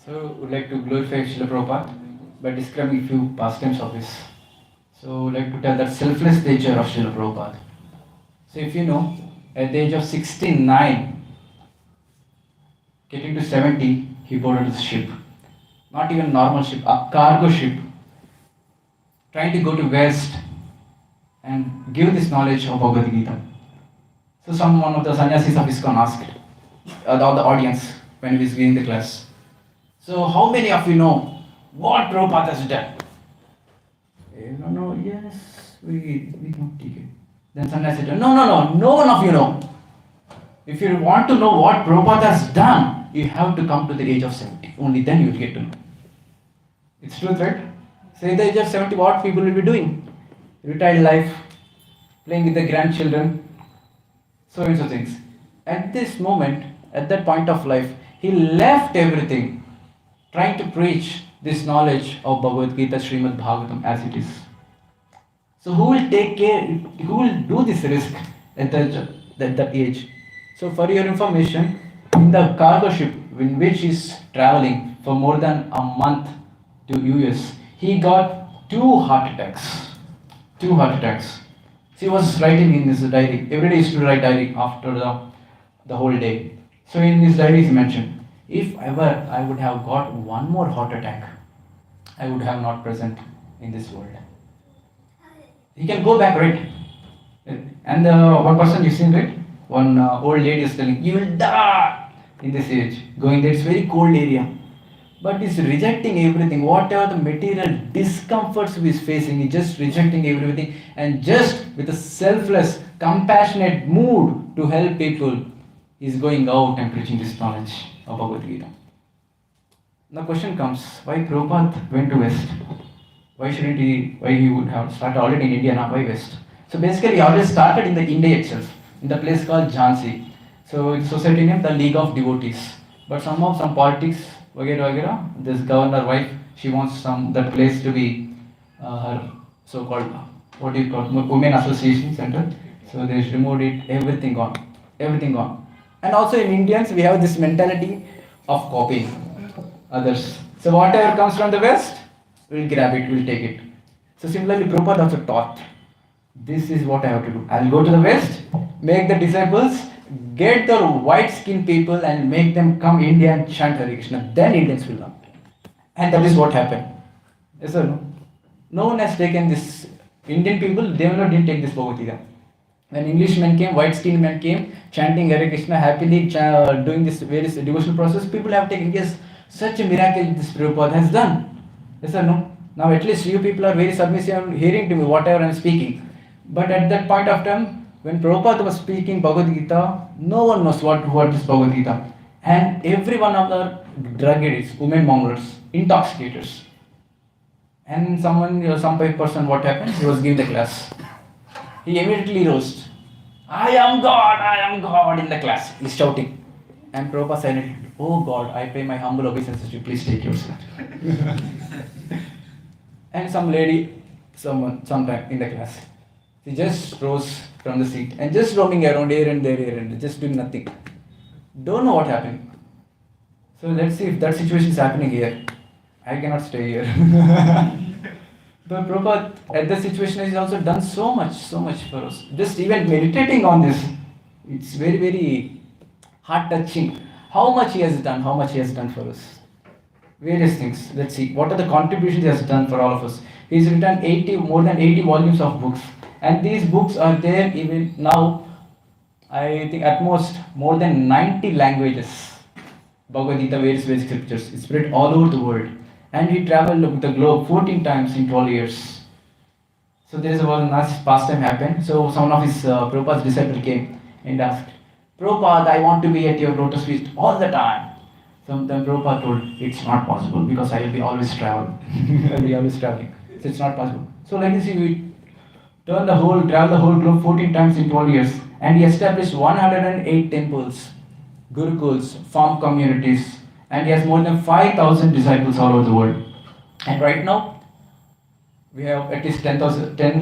Speaker 1: So, would like to glorify Srila Prabhupada by describing a few pastimes of his. So, would like to tell that selfless nature of Srila Prabhupada. So, if you know, at the age of 69, getting to 70, he boarded the ship. Not even normal ship, a cargo ship. Trying to go to West and give this knowledge of Bhagavad Gita. So, one of the sannyasis of ISKCON asked the audience when he was giving the class. So, how many of you know what Prabhupada has done? Everyone know, yes, we know, okay. Then Sannyasi said, no one of you know. If you want to know what Prabhupada has done, you have to come to the age of 70. Only then you will get to know. It's truth, right? So, in the age of 70, what people will be doing? Retired life, playing with the grandchildren, so and so things. At this moment, at that point of life, he left everything, trying to preach this knowledge of Bhagavad Gita, Srimad Bhagavatam as it is. So who will take care, who will do this risk at that age? So for your information, in the cargo ship in which he is traveling for more than a month to US, he got 2 heart attacks. 2 heart attacks. So he was writing in his diary. Every day he used to write diary after the whole day. So in his diary he mentioned, if ever I would have got one more heart attack, I would have not present in this world. He can go back, right? And one person you seen, right? One old lady is telling, you will die in this age. Going there, it's very cold area. But he's rejecting everything. Whatever the material discomforts he is facing, he's just rejecting everything. And just with a selfless, compassionate mood to help people, he's going out and preaching this knowledge of Bhagavad Gita. Now question comes, why Prabhupada went to West? Why he would have started already in India, now why West? So basically he already started in the India itself, in the place called Jhansi. So it's society named the League of Devotees. But somehow some politics, vagera, this governor wife, she wants that place to be her so-called, women association center. So they removed it, everything gone. And also in Indians, we have this mentality of copying others. So whatever comes from the West, we'll grab it, we'll take it. So similarly, Prabhupada also taught, this is what I have to do. I'll go to the West, make the disciples, get the white-skinned people and make them come India and chant Hare Krishna. Then Indians will learn. And that is what happened. Yes or no? No one has taken this. Indian people, they didn't take this Bhagavad Gita. When Englishmen came, white-skinned men came, chanting Hare Krishna, happily doing this various devotional process, people have taken, yes, such a miracle this Prabhupada has done. Yes or no? Now at least you people are very submissive and hearing to me, whatever I am speaking. But at that point of time, when Prabhupada was speaking Bhagavad Gita, no one knows what is Bhagavad Gita. And every one of the drug addicts, women mongers, intoxicators. And some person, what happened? He was giving the class. He immediately rose. I am God in the class. He's shouting. And Prabhupada said, oh God, I pay my humble obeisance to you, please take your seat. And some lady, sometime in the class, she just rose from the seat and just roaming around here and there, just doing nothing. Don't know what happened. So let's see if that situation is happening here. I cannot stay here. But Prabhupada, at the situation, has also done so much for us. Just even meditating on this, it's very, very heart-touching. How much he has done for us. various things. Let's see what are the contributions he has done for all of us. He's written more than 80 volumes of books, and these books are there even now. I think at most more than 90 languages. Bhagavad Gita, various scriptures. It's spread all over the world, and he traveled the globe 14 times in 12 years. So there is one nice pastime happened. So some of his Prabhupada's disciple came and asked, Prabhupada, I want to be at your lotus feet all the time. So then Prabhupada told, it's not possible because I will be always traveling. I will be always traveling. So it's not possible. So like this, he travel the whole globe 14 times in 12 years, and he established 108 temples, gurukuls, farm communities, and he has more than 5,000 disciples all over the world. And right now, we have at least 10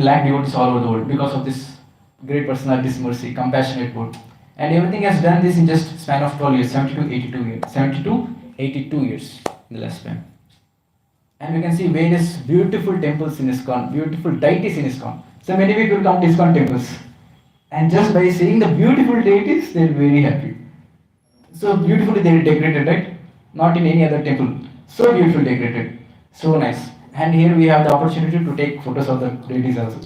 Speaker 1: lakh devotees all over the world because of this great personality, this mercy, compassionate word. And everything has done this in just span of 12 years, 82 years in the last span. And we can see various beautiful temples in ISKCON, beautiful deities in ISKCON. So many people come to ISKCON temples, and just by seeing the beautiful deities, they're very happy. So beautifully they are decorated, right? Not in any other temple. So beautifully decorated, so nice. And here we have the opportunity to take photos of the deities also.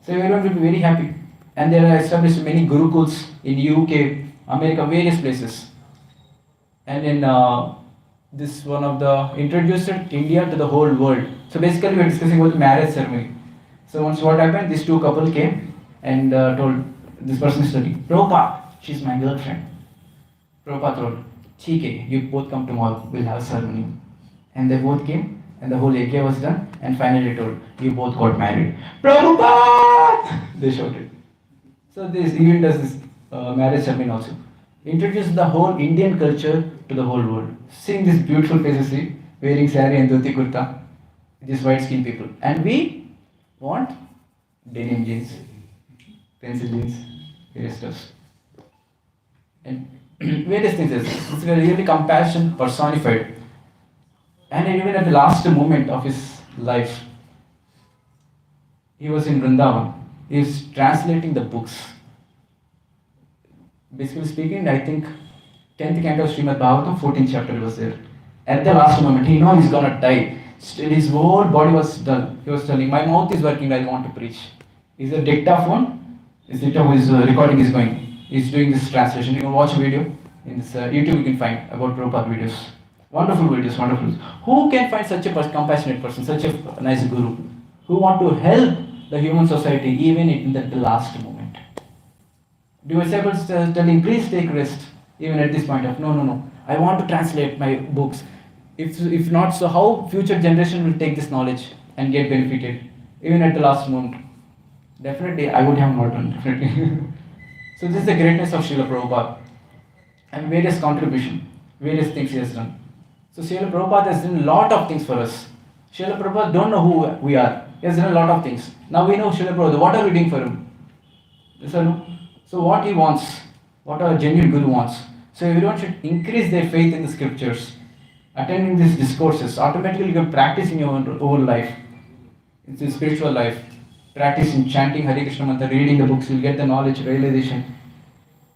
Speaker 1: So everyone will be very happy. And there are established many gurukuls in UK, America, various places. And in this one of the introduced India to the whole world. So basically we are discussing about the marriage ceremony. So once what happened, these two couple came and told this person is studying, Prabhupada, she's my girlfriend. Prabhupada told, "Theek you both come tomorrow, we'll have a ceremony." And they both came, and the whole yajna was done, and finally told, "You both got married." Prabhupada! They shouted. So this event does this marriage ceremony also. Introduce the whole Indian culture to the whole world. Seeing these beautiful faces, see, wearing sari and dhoti kurta, these white skinned people. And we want denim jeans, pencil jeans, various stuff. And various things. It's really compassion personified. And even at the last moment of his life, he was in Vrindavan. He was translating the books. Basically speaking, I think 10th canto of Srimad Bhagavatam, 14th chapter was there. At the last moment, he knows he's gonna die. Still, his whole body was dull. He was telling, "My mouth is working, I want to preach." Is the dictaphone? His dictaphone is recording is going. He's doing this translation. You can watch a video in this YouTube. You can find about Prabhupada videos. Wonderful videos, wonderful. Who can find such a compassionate person, such a nice guru, who want to help the human society even in the last moment? Disciples telling, please take rest, even at this point of, no, I want to translate my books. If not, so how future generation will take this knowledge and get benefited, even at the last moment? Definitely, I would have not done, definitely. So this is the greatness of Srila Prabhupada and various contribution, various things he has done. So Srila Prabhupada has done a lot of things for us. Srila Prabhupada don't know who we are. He has done a lot of things. Now we know Srila Prabhupada. What are we doing for him? Yes or no? So what he wants, what a genuine guru wants. So everyone should increase their faith in the scriptures, attending these discourses. Automatically you can practice in your own life. It's a spiritual life. Practice in chanting Hare Krishna mantra, reading the books, you'll get the knowledge, realization.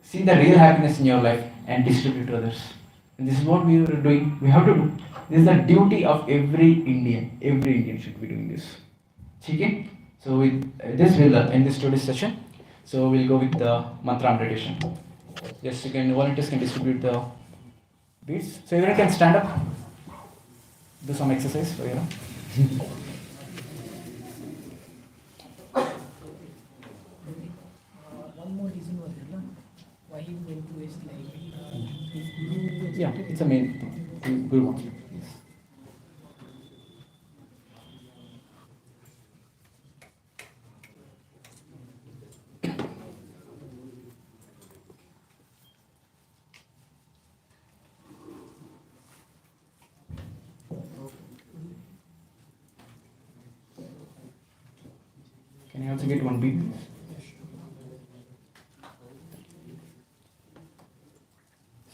Speaker 1: See the real happiness in your life and distribute to others. And this is what we are doing. We have to do. This is the duty of every Indian. Every Indian should be doing this. Okay? So with this we'll end this today's session. So we'll go with the mantra meditation. Yes, you can, volunteers can distribute the beads. So everyone can stand up, do some exercise. So,
Speaker 6: One more reason was there, why he went to his life.
Speaker 1: Yeah, it's a main thing. Guru wants you. Yes. Can I also get one bead?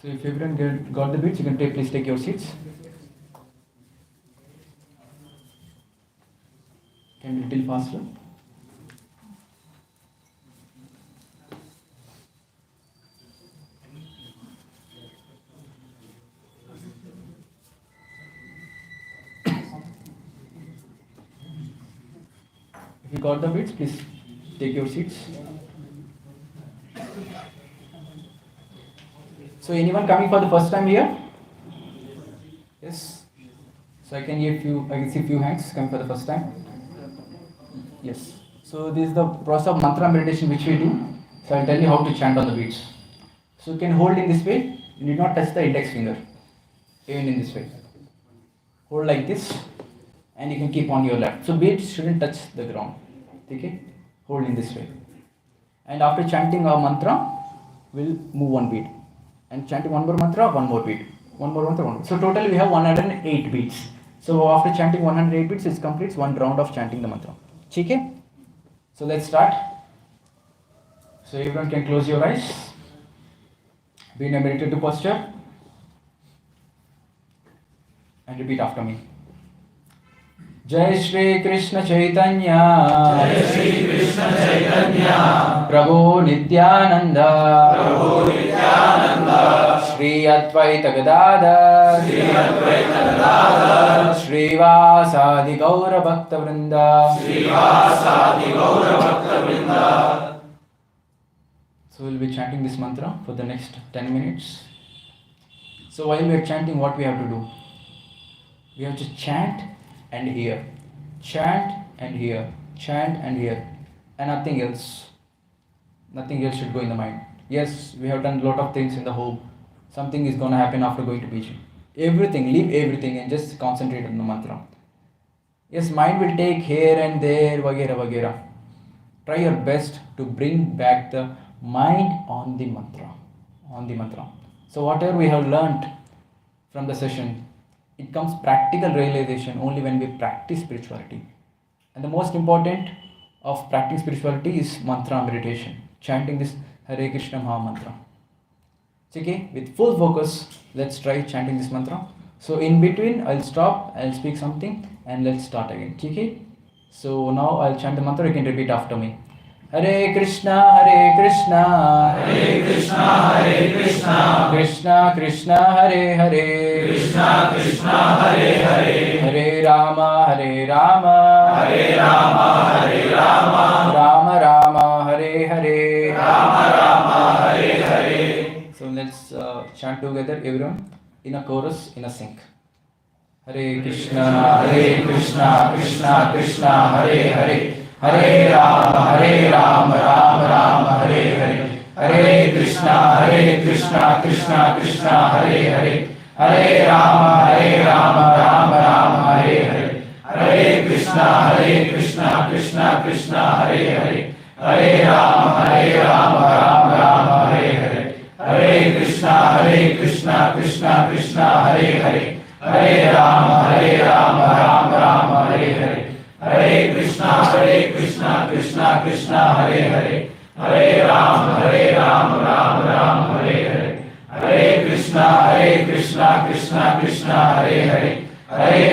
Speaker 1: So if everyone got the beads, you can please take your seats. Can be a little faster. If you got the beats, please take your seats. So anyone coming for the first time here? Yes. So I can see few hands coming for the first time. Yes. So this is the process of mantra meditation which we do. So I'll tell you how to chant on the beats. So you can hold in this way. You need not touch the index finger. Even in this way. Hold like this, and you can keep on your left. So beats shouldn't touch the ground. Okay? Hold in this way. And after chanting our mantra, we'll move one beat. And chanting one more mantra, one more beat. One more mantra, one more. So totally we have 108 beats. So after chanting 108 beats, it completes one round of chanting the mantra. Okay? So let's start. So everyone can close your eyes. Be in a meditative posture. And repeat after me. Jai Shri Krishna Chaitanya,
Speaker 2: Jai Shri Krishna Chaitanya,
Speaker 1: Prabhu Nityananda,
Speaker 2: Prabhu Nityananda,
Speaker 1: Shri Advaita Gadadhar,
Speaker 2: Shri Advaita Gadadhar,
Speaker 1: Shri Vasadi Gaura Bhakta Vrinda,
Speaker 2: Shri Vasadi Gaura Bhakta Vrinda.
Speaker 1: So we'll be chanting this mantra for the next 10 minutes. So while we are chanting, what we have to do? We have to chant and hear. Chant and hear. Chant and hear. And nothing else. Nothing else should go in the mind. Yes, we have done a lot of things in the home. Something is going to happen after going to beach. Everything, leave everything and just concentrate on the mantra. Yes, mind will take here and there, vagera vagera. Try your best to bring back the mind on the mantra. On the mantra. So whatever we have learnt from the session, it comes practical realization only when we practice spirituality. And the most important of practicing spirituality is mantra meditation. Chanting this Hare Krishna Maha Mantra. Okay, with full focus, let's try chanting this mantra. So in between, I'll stop, I'll speak something, and let's start again. Okay? So now I'll chant the mantra, you can repeat after me. Hare Krishna, Hare Krishna,
Speaker 2: Hare Krishna, Hare Krishna,
Speaker 1: Krishna Krishna, Hare Hare,
Speaker 2: Krishna Krishna, Hare Hare,
Speaker 1: Hare Rama, Hare Rama,
Speaker 2: Hare Rama, Hare Rama,
Speaker 1: Rama Rama, Hare Hare,
Speaker 2: Rama Rama, Hare Hare.
Speaker 1: So let's chant together, everyone, in a chorus, in a sync. Hare Krishna,
Speaker 2: Krishna, Krishna Krishna, Hare Hare, Hare Rama, Rama Rama, Hare Hare, Hare Krishna, Krishna Krishna, Hare Hare, Hare Rama, Rama Rama, Hare Hare, Hare Krishna, Krishna Krishna, Hare Hare, Hare Rama, Rama Rama, Hare Hare, Hare Krishna, Krishna Krishna, Hare Hare, Hare Rama, Rama Hare Hare, Hare Krishna, Krishna Krishna, Hare Hare, Hare Rama, Rama Hare Hare, Hare Krishna, Krishna Krishna, Hare Hare, Hare